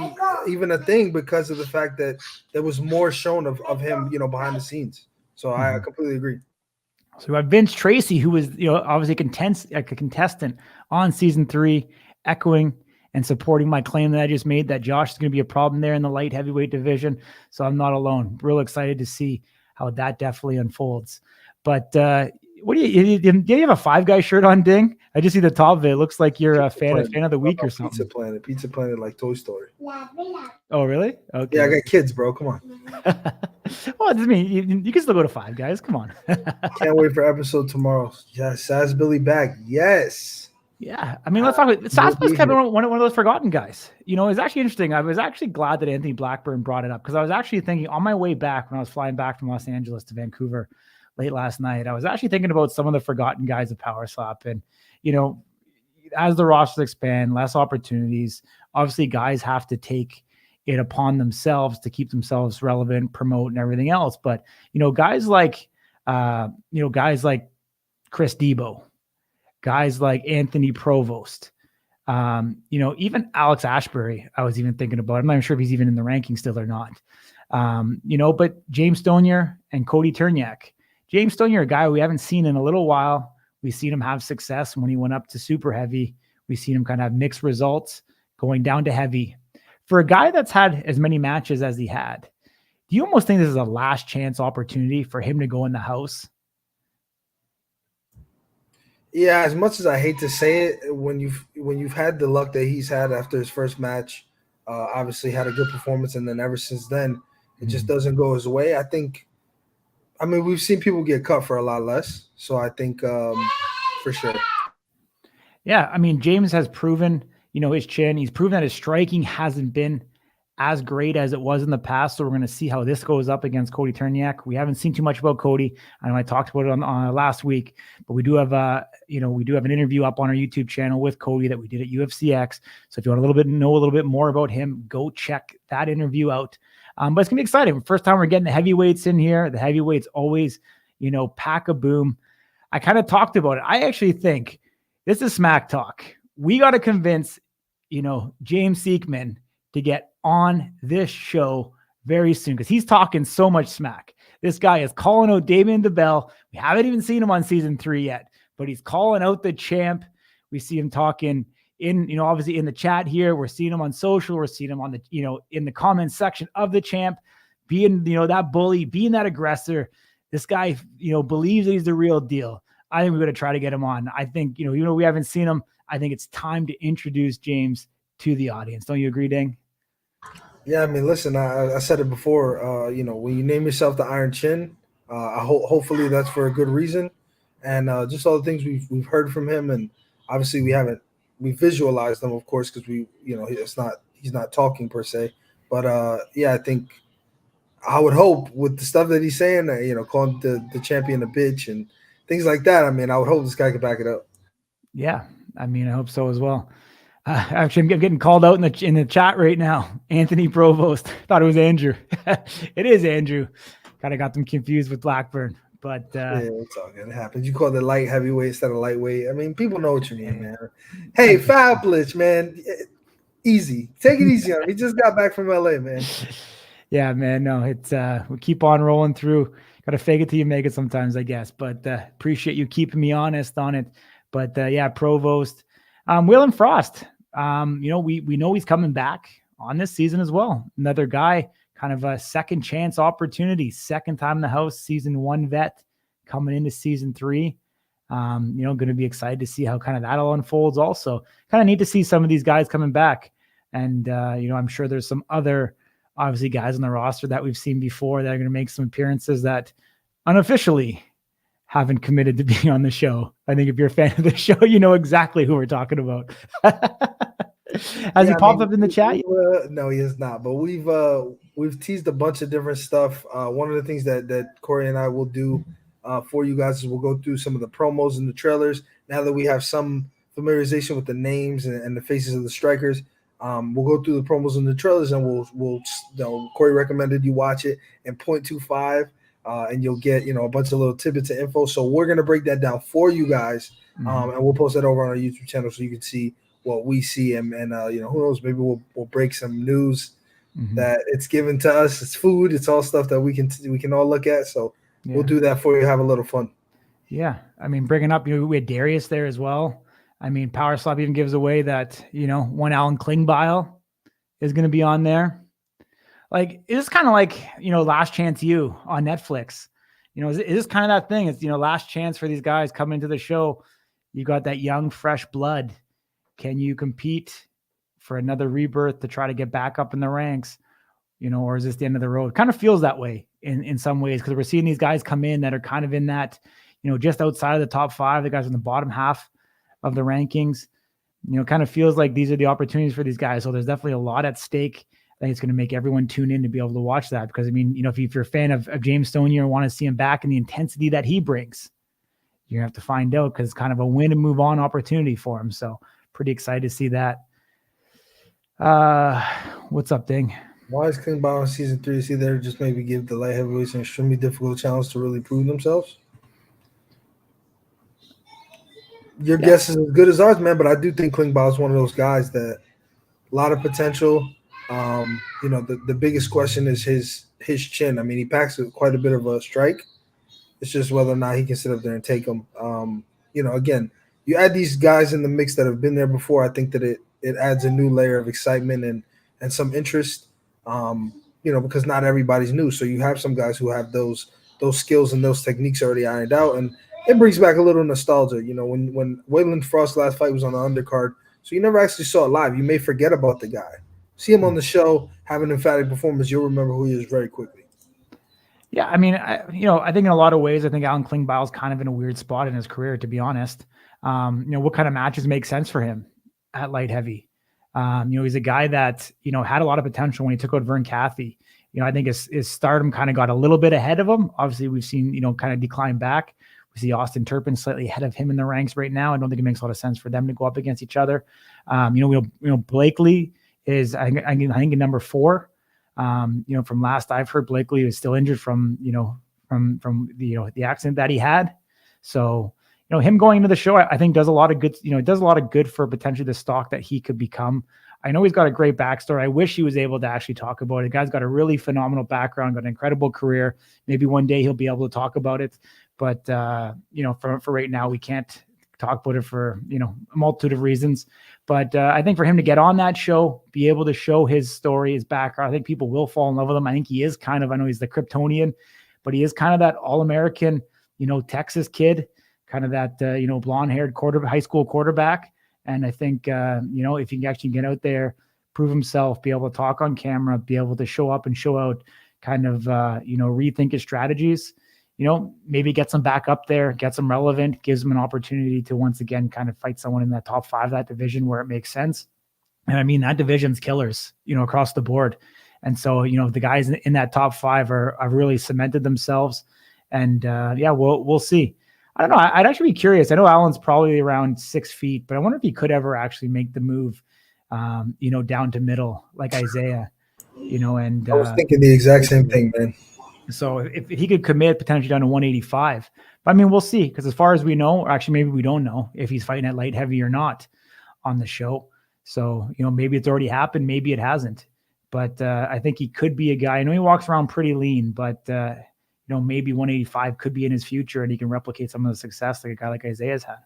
even a thing because of the fact that there was more shown of him, behind the scenes. So I completely agree. So we have Vince Tracy, who was, obviously a contestant on season 3, echoing and supporting my claim that I just made that Josh is going to be a problem there in the light heavyweight division. So I'm not alone. Real excited to see how that definitely unfolds. But what do you have a Five Guys shirt on, Ding? I just see the top of it. It looks like you're a fan of the week or something. Pizza Planet like Toy Story. Oh, really? Okay. Yeah, I got kids, bro. Come on. Well, I mean, you can still go to Five Guys. Come on. Can't wait for episode tomorrow. Yes, Sass Billy back. Yes. Yeah, I mean, let's talk about Sass's kind of one of those forgotten guys. It's actually interesting. I was actually glad that Anthony Blackburn brought it up because I was actually thinking on my way back when I was flying back from Los Angeles to Vancouver late last night, I was actually thinking about some of the forgotten guys of Power Slap. And, as the rosters expand, less opportunities, obviously guys have to take it upon themselves to keep themselves relevant, promote and everything else. But, guys like Chris Debo, guys like Anthony Provost, even Alex Ashbury, I was even thinking about. I'm not even sure if he's even in the ranking still or not. But James Stonier and Cody Turniak. James Stonier, a guy we haven't seen in a little while. We've seen him have success when he went up to super heavy. We've seen him kind of have mixed results going down to heavy. For a guy that's had as many matches as he had, do you almost think this is a last chance opportunity for him to go in the house? Yeah, as much as I hate to say it, when you've had the luck that he's had after his first match, obviously had a good performance, and then ever since then, it just doesn't go his way. I mean, we've seen people get cut for a lot less, so I think for sure. Yeah, I mean, James has proven, his chin. He's proven that his striking hasn't been as great as it was in the past. So we're going to see how this goes up against Cody Turniak. We haven't seen too much about Cody. I know I talked about it on last week, but we do have an interview up on our YouTube channel with Cody that we did at UFCX. So if you want know a little bit more about him, go check that interview out. But it's gonna be exciting. First time we're getting the heavyweights in here. The heavyweights always, pack a boom. I kind of talked about it. I actually think this is smack talk. We got to convince, James Seekman to get on this show very soon because he's talking so much smack. This guy is calling out Damien DeBell. We haven't even seen him on season 3 yet, but he's calling out the champ. We see him talking in, obviously in the chat here. We're seeing him on social. We're seeing him on the, in the comment section of the champ, being, that bully, being that aggressor. This guy, believes that he's the real deal. I think we're going to try to get him on. I think, even though we haven't seen him, I think it's time to introduce James to the audience. Don't you agree, Dang? Yeah, I mean, listen, I said it before, when you name yourself the Iron Chin, hopefully that's for a good reason. And just all the things we've heard from him. And obviously we visualized them, of course, because he's not talking per se. But I think I would hope with the stuff that he's saying, calling the champion a bitch and things like that. I mean, I would hope this guy could back it up. Yeah, I mean, I hope so as well. Actually, I'm getting called out in the chat right now. Anthony Provost. Thought it was Andrew. It is Andrew. Kind of got them confused with Blackburn. But yeah, it's all good. It happens. You call it light heavyweight instead of lightweight. I mean, people know what you mean, man. Hey, Fablich, man. Easy. Take it easy on him. He just got back from LA, man. Yeah, man. No, it's we keep on rolling through. Got to fake it till you make it sometimes, I guess. But appreciate you keeping me honest on it. But Provost. Waylon Frost. We know he's coming back on this season as well. Another guy, kind of a second chance opportunity, second time in the house, season 1 vet coming into season 3. Going to be excited to see how kind of that all unfolds also. Kind of need to see some of these guys coming back. And, I'm sure there's some other, obviously, guys on the roster that we've seen before that are going to make some appearances that unofficially haven't committed to being on the show. I think if you're a fan of the show, you know exactly who we're talking about. Has he popped up in the chat? No, he has not. But we've teased a bunch of different stuff. One of the things that Corey and I will do for you guys is we'll go through some of the promos and the trailers. Now that we have some familiarization with the names and the faces of the strikers, we'll go through the promos and the trailers, and we'll Corey recommended you watch it in 0.25. And you'll get, a bunch of little tidbits of info. So we're going to break that down for you guys. And we'll post that over on our YouTube channel so you can see what we see. And who knows, maybe we'll break some news that it's given to us. It's food. It's all stuff that we can all look at. So we'll do that for you. Have a little fun. Yeah. I mean, bringing up, we had Darius there as well. I mean, Power Slap even gives away that, one Alan Klingbeil is going to be on there. Like, it's kind of like, Last Chance U on Netflix. Is this kind of that thing? It's, last chance for these guys coming into the show. You got that young, fresh blood. Can you compete for another rebirth to try to get back up in the ranks? Or is this the end of the road? Kind of feels that way in some ways, because we're seeing these guys come in that are kind of in that, just outside of the top 5, the guys in the bottom half of the rankings. Kind of feels like these are the opportunities for these guys. So there's definitely a lot at stake. I think it's going to make everyone tune in to be able to watch that, because, I mean, if you're a fan of James Stonier and want to see him back and the intensity that he brings, you're going to have to find out, because it's kind of a win and move on opportunity for him. So pretty excited to see that. What's up, Ding? Why is Klingbeil in season 3? See, there just maybe give the light heavyweights an extremely difficult challenge to really prove themselves. Your guess is as good as ours, man, but I do think Klingbeil is one of those guys that a lot of potential. The biggest question is his chin. I mean, he packs quite a bit of a strike. It's just whether or not he can sit up there and take them. Again, you add these guys in the mix that have been there before. I think that it adds a new layer of excitement and some interest. Because not everybody's new. So you have some guys who have those skills and those techniques already ironed out, and it brings back a little nostalgia. When Waylon Frost's last fight was on the undercard, so you never actually saw it live. You may forget about the guy. see him on the show, have an emphatic performance, you'll remember who he is very quickly. Yeah, I mean, I think in a lot of ways, I think Alan Klingbeil's kind of in a weird spot in his career, to be honest. What kind of matches make sense for him at light heavy? He's a guy that, had a lot of potential when he took out Vern Cathy. I think his stardom kind of got a little bit ahead of him. Obviously, we've seen, kind of decline back. We see Austin Turpin slightly ahead of him in the ranks right now. I don't think it makes a lot of sense for them to go up against each other. Blakely is, I think, number 4. From last I've heard, Blakely is still injured from the accident that he had. So, him going into the show, I think does a lot of good, it does a lot of good for potentially the stock that he could become. I know he's got a great backstory. I wish he was able to actually talk about it. The guy's got a really phenomenal background, got an incredible career. Maybe one day he'll be able to talk about it. But, for right now, we can't talk about it for, a multitude of reasons. But I think for him to get on that show, be able to show his story, his background, I think people will fall in love with him. I think he is I know he's the Kryptonian, but he is kind of that all-American, Texas kid, kind of that, blonde-haired high school quarterback. And I think, if he can actually get out there, prove himself, be able to talk on camera, be able to show up and show out, kind of, rethink his strategies, maybe gets him back up there, gets him relevant, gives him an opportunity to once again kind of fight someone in that top 5, that division where it makes sense. And I mean, that division's killers, across the board. And so, the guys in that top 5 are really cemented themselves. And we'll see. I don't know. I'd actually be curious. I know Alan's probably around 6 feet, but I wonder if he could ever actually make the move, down to middle like Isaiah, and I was thinking the exact same thing, man. So if he could commit potentially down to 185, but I mean, we'll see. Because as far as we know, or actually maybe we don't know if he's fighting at light heavy or not on the show. So, maybe it's already happened. Maybe it hasn't, but I think he could be a guy. I know he walks around pretty lean, but maybe 185 could be in his future and he can replicate some of the success like a guy like Isaiah's had.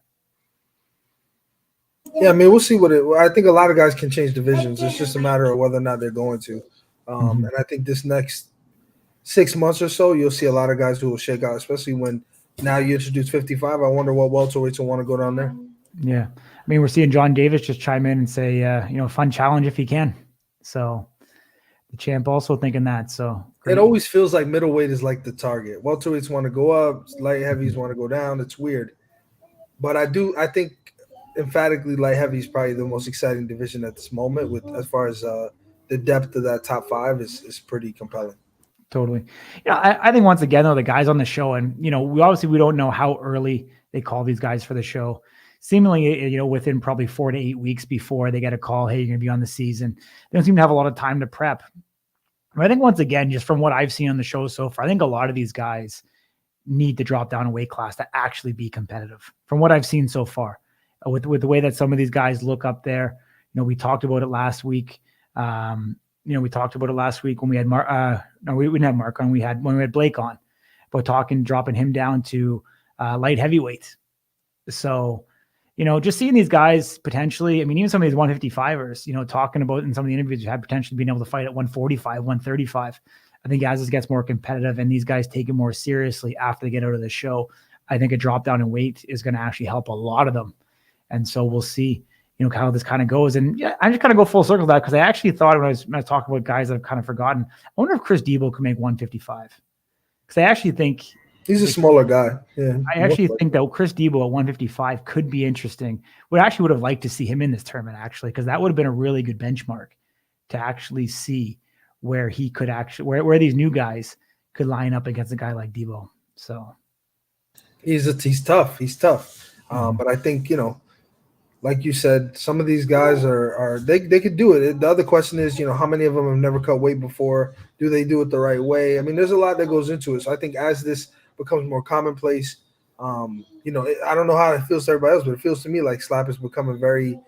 Yeah, I mean, we'll see I think a lot of guys can change divisions. It's just a matter of whether or not they're going to. And I think this next 6 months or so, you'll see a lot of guys who will shake out, especially when now you introduce 55. I wonder what welterweights will want to go down there. Yeah. I mean, we're seeing John Davis just chime in and say, fun challenge if he can. So the champ also thinking that. So great. It always feels like middleweight is like the target. Welterweights want to go up, light heavies want to go down. It's weird. But I think emphatically light heavy is probably the most exciting division at this moment with as far as the depth of that top 5 is pretty compelling. Totally. I think once again, though, the guys on the show, and, we don't know how early they call these guys for the show. Seemingly, within probably 4 to 8 weeks before they get a call, hey, you're going to be on the season. They don't seem to have a lot of time to prep. But I think once again, just from what I've seen on the show so far, I think a lot of these guys need to drop down a weight class to actually be competitive from what I've seen so far with the way that some of these guys look up there. We talked about it last week. We talked about it last week when we had we didn't have Mark on. When we had Blake on, about dropping him down to light heavyweight. So, just seeing these guys potentially, I mean, even some of these 155ers, talking about in some of the interviews you had potentially being able to fight at 145, 135. I think as this gets more competitive and these guys take it more seriously after they get out of the show, I think a drop down in weight is going to actually help a lot of them. And so we'll see, how this kind of goes. And yeah, I just kind of go full circle with that because I actually thought when I was talking about guys that I've kind of forgotten, I wonder if Chris Debo could make 155. Because I actually think he's a smaller guy. Yeah, I actually think that Chris Debo at 155 could be interesting. Would have liked to see him in this tournament actually, because that would have been a really good benchmark to actually see where he could actually where these new guys could line up against a guy like Debo. So he's tough. He's tough. But I think like you said, some of these guys they could do it. The other question is, how many of them have never cut weight before? Do they do it the right way? I mean, there's a lot that goes into it. So I think as this becomes more commonplace, I don't know how it feels to everybody else, but it feels to me like Slap is becoming very,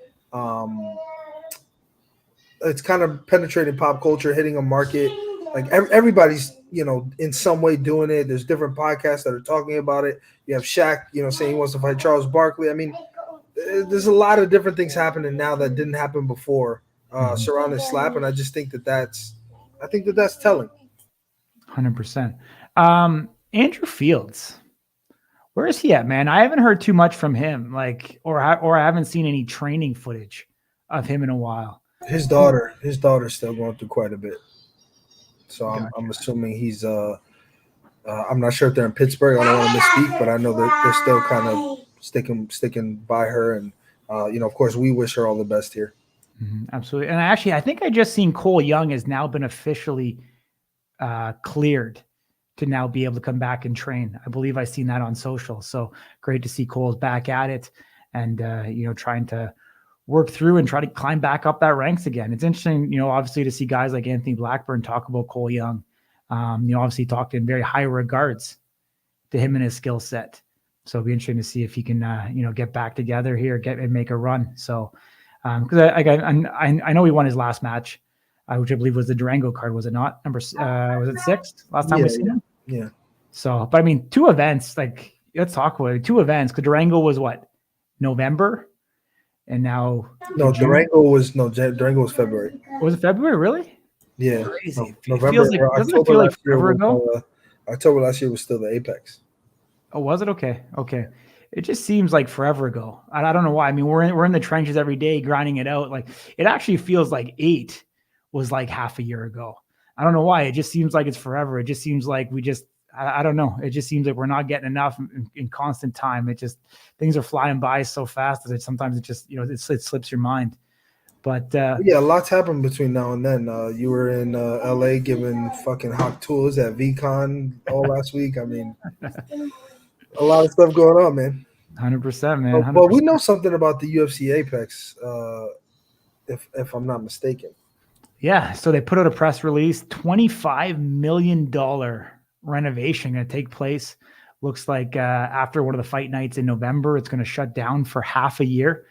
it's kind of penetrating pop culture, hitting a market. Like everybody's, in some way doing it. There's different podcasts that are talking about it. You have Shaq, saying he wants to fight Charles Barkley. I mean, there's a lot of different things happening now that didn't happen before surrounding Slap, and I just think that's telling. 100%. Andrew Fields, where is he at, man? I haven't heard too much from him, or I haven't seen any training footage of him in a while. His daughter's still going through quite a bit. So I'm assuming he's I'm not sure if they're in Pittsburgh. I don't want to misspeak, but I know they're still kind of sticking by her, and of course, we wish her all the best here. Absolutely. And actually, I think I just seen Cole Young has now been officially cleared to now be able to come back and train. I believe I seen that on social. So great to see Cole's back at it, and trying to work through and try to climb back up that ranks again. It's interesting, obviously, to see guys like Anthony Blackburn talk about Cole Young. Obviously talked in very high regards to him and his skill set. So it'll be interesting to see if he can, get back together here, and make a run. So, because I know he won his last match, which I believe was the Durango card, was it not? Was it 6 last time we seen him? Yeah. So, but I mean, 2 events, like, let's talk about it. 2 events, because Durango was what, November? And now Durango was February. Was it February, really? Yeah, crazy. November. Doesn't it feel like forever ago? October last year was still the Apex. Oh, was it? Okay. It just seems like forever ago. I don't know why. I mean, we're in the trenches every day grinding it out. Like, it actually feels like 8 was like half a year ago. I don't know why. It just seems like it's forever. It just seems like I don't know. It just seems like we're not getting enough in constant time. It just, things are flying by so fast that sometimes it just, it slips your mind. But yeah, lots happened between now and then. You were in LA giving fucking hot tours at VCon all last week. I mean, a lot of stuff going on, man. 100%, man. 100%. But we know something about the UFC Apex, if I'm not mistaken. Yeah, so they put out a press release. $25 million renovation going to take place. Looks like after one of the fight nights in November, it's going to shut down for half a year.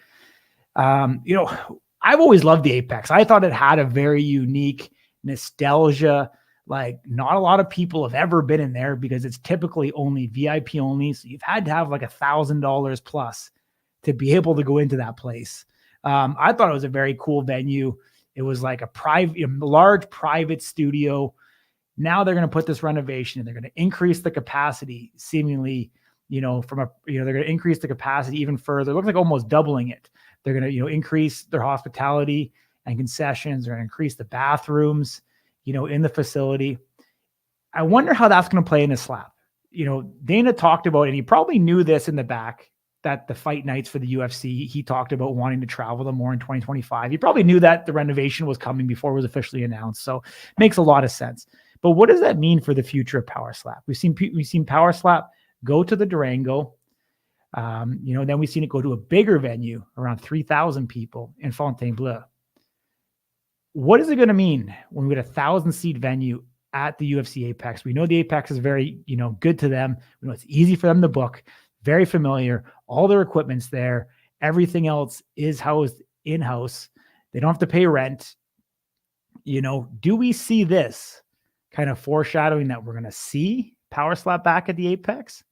I've always loved the Apex. I thought it had a very unique nostalgia. Like, not a lot of people have ever been in there because it's typically only VIP only. So you've had to have like $1,000 plus to be able to go into that place. I thought it was a very cool venue. It was like a large private studio. Now they're going to put this renovation and they're going to increase the capacity seemingly, they're going to increase the capacity even further. It looks like almost doubling it. They're going to, increase their hospitality and concessions. They're going to increase the bathrooms, in the facility. I wonder how that's going to play in a slap. Dana talked about, and he probably knew this in the back, that the fight nights for the UFC, he talked about wanting to travel them more in 2025. He probably knew that the renovation was coming before it was officially announced. So it makes a lot of sense. But what does that mean for the future of Power Slap? We've seen Power Slap go to the Durango. Then we've seen it go to a bigger venue, around 3,000 people in Fontainebleau. What is it going to mean when we get a 1,000-seat venue at the UFC Apex? We know the Apex is very, good to them. We know it's easy for them to book, very familiar. All their equipment's there. Everything else is housed in-house. They don't have to pay rent. Do we see this kind of foreshadowing that we're going to see Power Slap back at the Apex?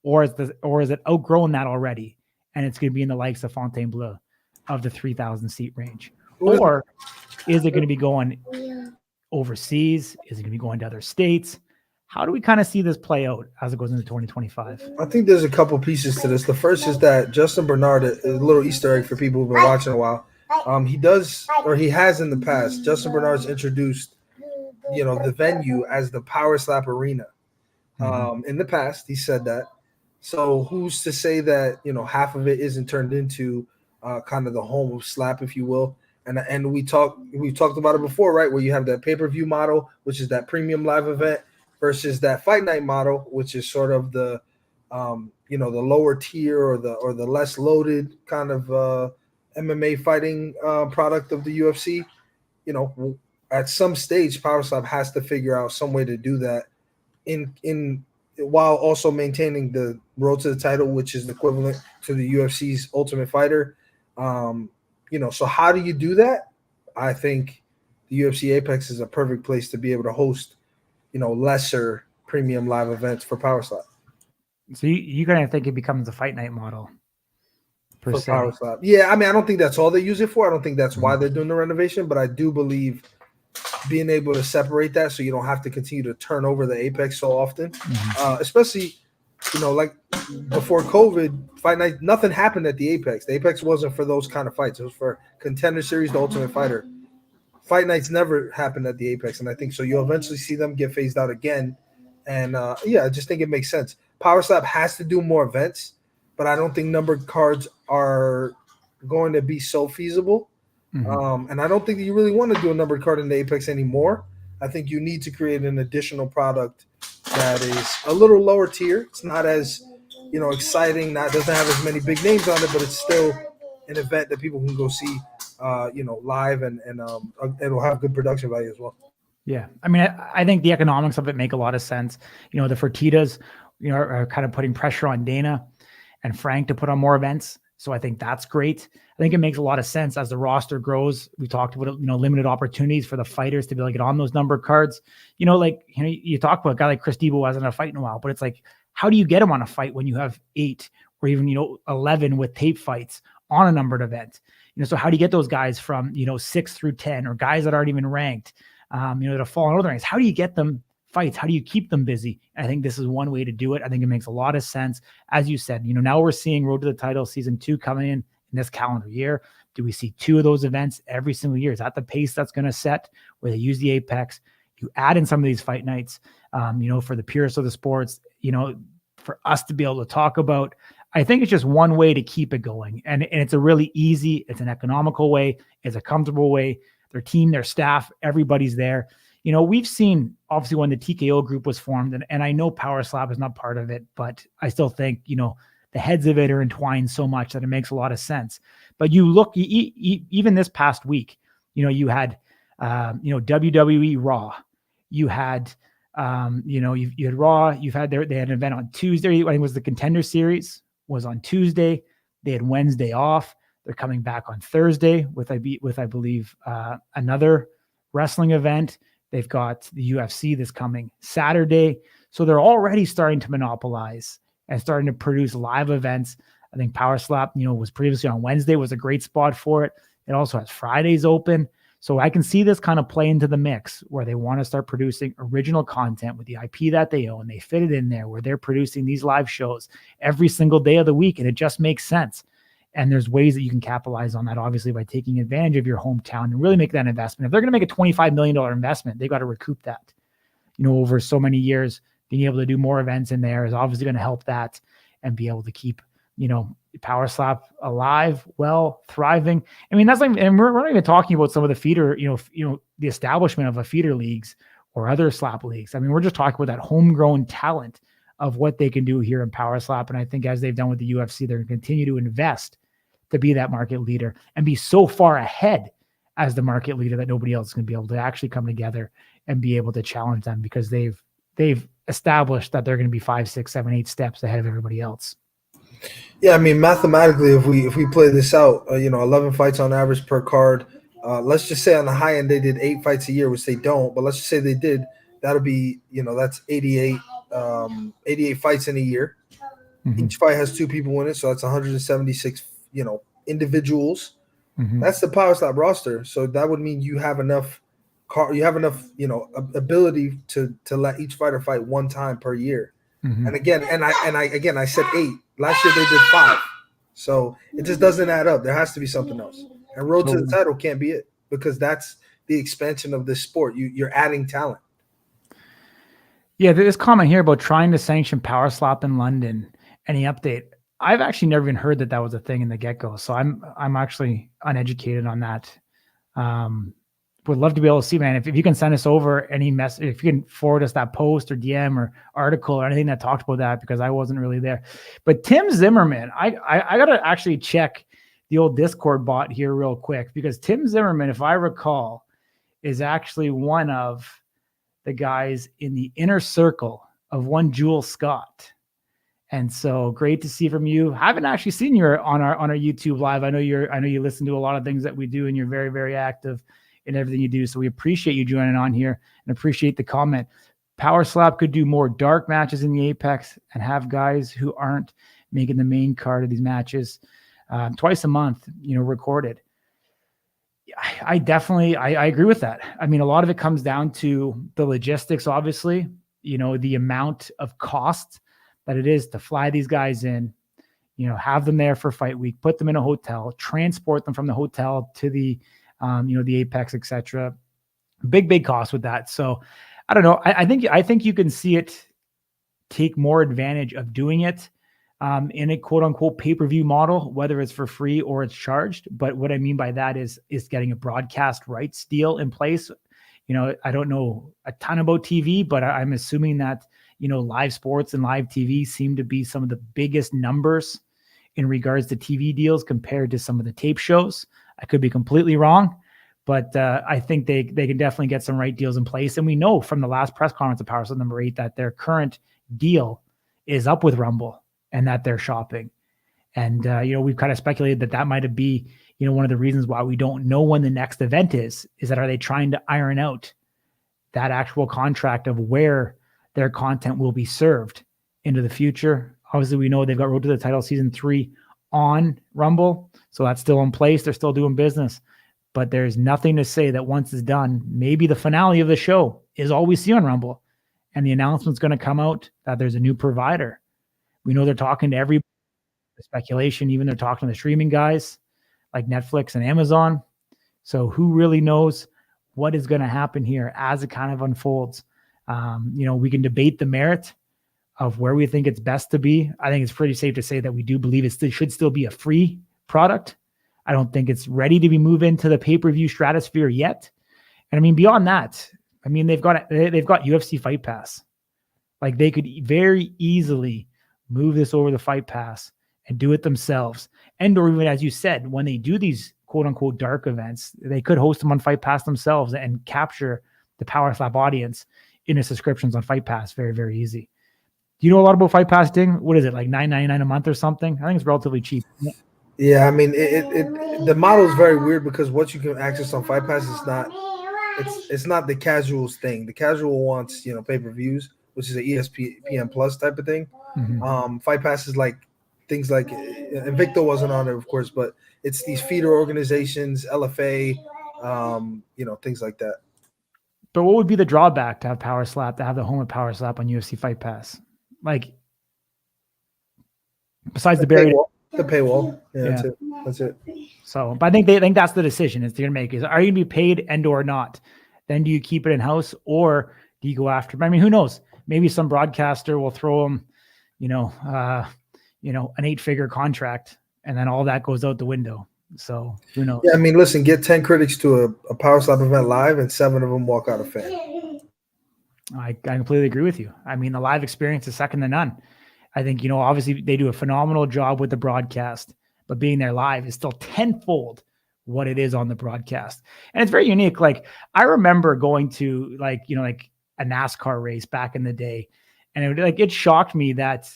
Or is it outgrown that already, and it's going to be in the likes of Fontainebleau of the 3,000 seat range? Or is it going to be going overseas? Is it going to be going to other states? How do we kind of see this play out as it goes into 2025? I think there's a couple pieces to this. The first is that Justin Bernard, a little Easter egg for people who've been watching a while, he has in the past. Justin Bernard's introduced, the venue as the Power Slap Arena. In the past, he said that. So who's to say that, half of it isn't turned into kind of the home of slap, if you will. And we've talked about it before, right? Where you have that pay-per-view model, which is that premium live event, versus that fight night model, which is sort of the the lower tier or the less loaded kind of MMA fighting product of the UFC. At some stage, Power Slap has to figure out some way to do that in while also maintaining the road to the title, which is equivalent to the UFC's Ultimate Fighter. So how do you do that? I think the UFC Apex is a perfect place to be able to host, lesser premium live events for Power Slap. So you kind of think it becomes a fight night model for Power Slap? Yeah, I mean, I don't think that's all they use it for. I don't think that's why they're doing the renovation, but I do believe being able to separate that so you don't have to continue to turn over the Apex so often, especially, like before COVID, fight night, nothing happened at the Apex. The Apex wasn't for those kind of fights. It was for Contender Series, the Ultimate Fighter. fight nights never happen at the Apex, and I think so. You'll eventually see them get phased out again, and yeah, I just think it makes sense. Power Slap has to do more events, but I don't think numbered cards are going to be so feasible. And I don't think that you really want to do a numbered card in the Apex anymore. I think you need to create an additional product that is a little lower tier. It's not as, exciting. Doesn't have as many big names on it, but it's still an event that people can go see, live, and it'll have good production value as well. Yeah, I mean, I think the economics of it make a lot of sense. The Fertitas, are kind of putting pressure on Dana and Frank to put on more events. So I think that's great. I think it makes a lot of sense as the roster grows. We talked about, limited opportunities for the fighters to be able to get on those number cards. You talk about a guy like Chris Debo hasn't had a fight in a while, but it's like, how do you get him on a fight when you have 8 or even, 11 with tape fights on a numbered event? So how do you get those guys from, 6 through 10 or guys that aren't even ranked, that have fallen out of the ranks? How do you get them fights? How do you keep them busy? And I think this is one way to do it. I think it makes a lot of sense. As you said, now we're seeing Road to the Title season 2 coming in this calendar year. Do we see 2 of those events every single year? Is that the pace that's going to set where they use the Apex? You add in some of these fight nights, for the purists of the sports, for us to be able to talk about. I think it's just one way to keep it going. And it's a really easy, it's an economical way. It's a comfortable way. Their team, their staff, everybody's there. We've seen, obviously, when the TKO group was formed, and I know Power Slap is not part of it, but I still think, the heads of it are entwined so much that it makes a lot of sense. But you look, even this past week, you had, WWE Raw. You had, you had Raw. They had an event on Tuesday. I think it was the Contender Series was on Tuesday. They had Wednesday off. They're coming back on Thursday with I believe, another wrestling event. They've got the UFC this coming Saturday. So they're already starting to monopolize and starting to produce live events. I think Power Slap, was previously on Wednesday, was a great spot for it. It also has Fridays open. So I can see this kind of play into the mix where they want to start producing original content with the IP that they own. They fit it in there where they're producing these live shows every single day of the week. And it just makes sense. And there's ways that you can capitalize on that, obviously, by taking advantage of your hometown and really make that investment. If they're going to make a $25 million investment, they've got to recoup that, over so many years. Being able to do more events in there is obviously going to help that and be able to keep, Power Slap alive, thriving. I mean, that's like, and we're not even talking about some of the feeder, the establishment of a feeder leagues or other slap leagues. I mean, we're just talking about that homegrown talent of what they can do here in Power Slap. And I think as they've done with the UFC, they're going to continue to invest to be that market leader and be so far ahead as the market leader that nobody else is going to be able to actually come together and be able to challenge them because they've established that they're going to be 5, 6, 7, 8 steps ahead of everybody else. Yeah, I mean, mathematically, if we play this out, 11 fights on average per card. Let's just say on the high end they did 8 fights a year, which they don't. But let's just say they did. That'll be, that's 88 fights in a year. Mm-hmm. Each fight has 2 people in it, so that's 176, individuals. Mm-hmm. That's the Power Slap roster. So that would mean you have enough ability to let each fighter fight 1 time per year. Mm-hmm. And again, I said 8. Last year they did 5. So it just doesn't add up. There has to be something else. And Road to the Title can't be it because that's the expansion of this sport. You're adding talent. Yeah, this comment here about trying to sanction Power Slap in London. Any update? I've actually never even heard that was a thing in the get-go. So I'm actually uneducated on that. Would love to be able to see, man, if you can send us over any message, if you can forward us that post or DM or article or anything that talked about that, because I wasn't really there. But Tim Zimmerman, I got to actually check the old Discord bot here real quick, because Tim Zimmerman, if I recall, is actually one of the guys in the inner circle of one Jewel Scott. And so great to see from you. I haven't actually seen you on our YouTube live. I know you listen to a lot of things that we do, and you're very, very active in everything you do. So we appreciate you joining on here and appreciate the comment. Power Slap could do more dark matches in the Apex and have guys who aren't making the main card of these matches twice a month, recorded. I definitely agree with that. I mean, a lot of it comes down to the logistics, obviously, the amount of cost that it is to fly these guys in, have them there for fight week, put them in a hotel, transport them from the hotel to the the Apex, etc. Big cost with that. So I don't know. I think you can see it take more advantage of doing it in a quote unquote pay-per-view model, whether it's for free or it's charged. But what I mean by that is getting a broadcast rights deal in place. I don't know a ton about TV, but I'm assuming that, live sports and live TV seem to be some of the biggest numbers in regards to TV deals compared to some of the tape shows. I could be completely wrong, but I think they can definitely get some right deals in place. And we know from the last press conference of Power Slap number 8 that their current deal is up with Rumble and that they're shopping. And, we've kind of speculated that might be, one of the reasons why we don't know when the next event is that are they trying to iron out that actual contract of where their content will be served into the future. Obviously, we know they've got Road to the Title Season 3 on Rumble, so that's still in place. They're still doing business. But there's nothing to say that once it's done, maybe the finale of the show is all we see on Rumble. And the announcement's going to come out that there's a new provider. We know they're talking to every speculation, even they're talking to the streaming guys like Netflix and Amazon. So who really knows what is going to happen here as it kind of unfolds? We can debate the merit of where we think it's best to be. I think it's pretty safe to say that we do believe it should still be a free product. I don't think it's ready to be moved into the pay-per-view stratosphere yet. And I mean, beyond that, they've got UFC Fight Pass. Like they could very easily move this over the Fight Pass and do it themselves. And or even, as you said, when they do these quote unquote dark events, they could host them on Fight Pass themselves and capture the Power Slap audience into subscriptions on Fight Pass. Very, very easy. Do you know a lot about Fight Pass, Ding? What is it, like $9.99 a month or something? I think it's relatively cheap. Yeah, the model is very weird because what you can access on Fight Pass is it's not the casuals thing. The casual wants pay-per-views, which is an ESPN Plus type of thing. Mm-hmm. Fight Pass is like things like Invicta wasn't on it, of course, but it's these feeder organizations, LFA, things like that. But what would be the drawback to have Power Slap, to have the home of Power Slap on UFC Fight Pass? Like, besides the paywall. Yeah. That's it. So, but I think that's the decision is they're going to make is, are you going to be paid and or not? Then do you keep it in house or do you go after? I mean, who knows? Maybe some broadcaster will throw them, an 8-figure contract and then all that goes out the window. So who knows? Yeah. Listen, get 10 critics to a Power Slap event live and 7 of them walk out of fame. I completely agree with you. The live experience is second to none. I think, obviously they do a phenomenal job with the broadcast, but being there live is still tenfold what it is on the broadcast. And it's very unique. Like I remember going to like a NASCAR race back in the day. And it shocked me that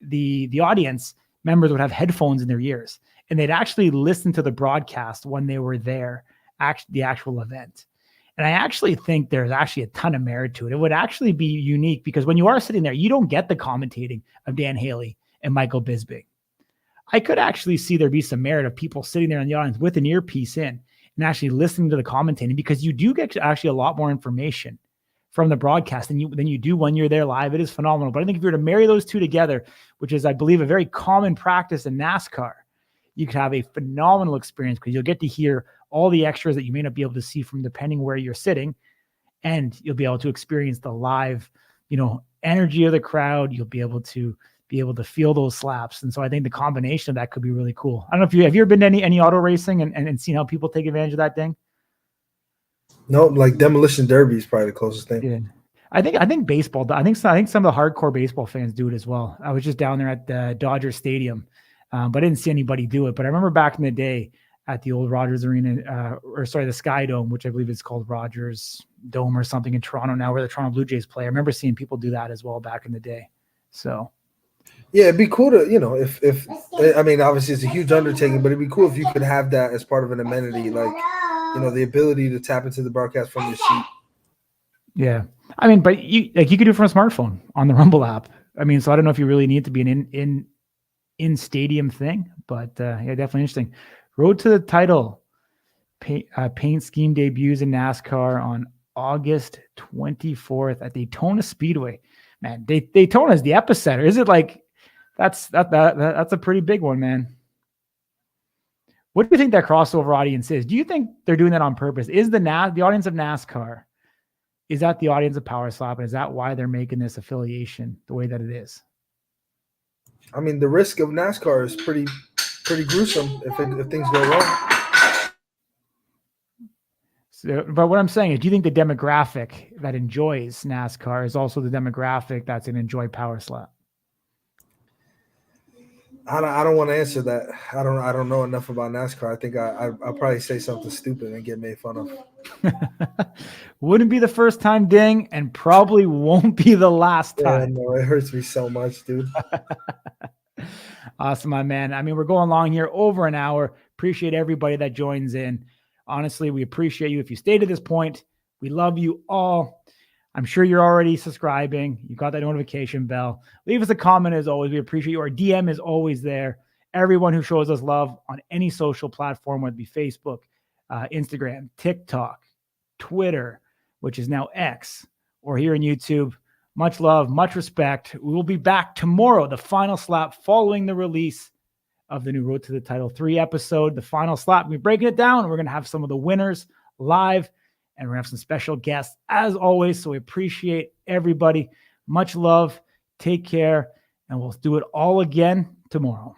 the audience members would have headphones in their ears and they'd actually listen to the broadcast when they were there, the actual event. And I actually think there's actually a ton of merit to it. It would actually be unique because when you are sitting there, you don't get the commentating of Dan Haley and Michael Bisping. I could actually see there be some merit of people sitting there in the audience with an earpiece in and actually listening to the commentating because you do get actually a lot more information from the broadcast than you do when you're there live. It is phenomenal. But I think if you were to marry those two together, which is, I believe, a very common practice in NASCAR, you could have a phenomenal experience because you'll get to hear all the extras that you may not be able to see from depending where you're sitting. And you'll be able to experience the live, energy of the crowd. You'll be able to feel those slaps. And so I think the combination of that could be really cool. I don't know if have you ever been to any auto racing and seen how people take advantage of that thing? No, like Demolition Derby is probably the closest thing. Yeah. I think baseball, I think some of the hardcore baseball fans do it as well. I was just down there at the Dodger Stadium, but I didn't see anybody do it. But I remember back in the day at the old Rogers Arena, the Sky Dome, which I believe is called Rogers Dome or something in Toronto now, where the Toronto Blue Jays play. I remember seeing people do that as well back in the day. So, yeah, it'd be cool to, if obviously it's a huge undertaking, but it'd be cool if you could have that as part of an amenity, like, the ability to tap into the broadcast from your seat. Yeah. But you could do it from a smartphone on the Rumble app. So I don't know if you really need to be an in stadium thing, but yeah, definitely interesting. Road to the Title paint scheme debuts in NASCAR on August 24th at Daytona Speedway. Man, Daytona is the epicenter. Is it like that's a pretty big one, man? What do you think that crossover audience is? Do you think they're doing that on purpose? Is the audience of NASCAR, is that the audience of Power Slap? And is that why they're making this affiliation the way that it is? I mean, the risk of NASCAR is pretty gruesome if things go wrong. So, but what I'm saying is, do you think the demographic that enjoys NASCAR is also the demographic that's going to enjoy Power Slap? I don't want to answer that. I don't know enough about NASCAR. I think I'll probably say something stupid and get made fun of. Wouldn't be the first time, Ding, and probably won't be the last time. Yeah, no, it hurts me so much, dude. Awesome, my man. I mean, we're going along here over an hour. Appreciate everybody that joins in. Honestly, we appreciate you. If you stay to this point, we love you all. I'm sure you're already subscribing. You got that notification bell. Leave us a comment as always. We appreciate you. Our DM is always there. Everyone who shows us love on any social platform, whether it be Facebook, Instagram, TikTok, Twitter, which is now X, or here on YouTube. Much love, much respect. We will be back tomorrow, the final slap following the release of the new Road to the Title 3 episode. The final slap, we're breaking it down. We're going to have some of the winners live, and we're going to have some special guests as always. So we appreciate everybody. Much love. Take care, and we'll do it all again tomorrow.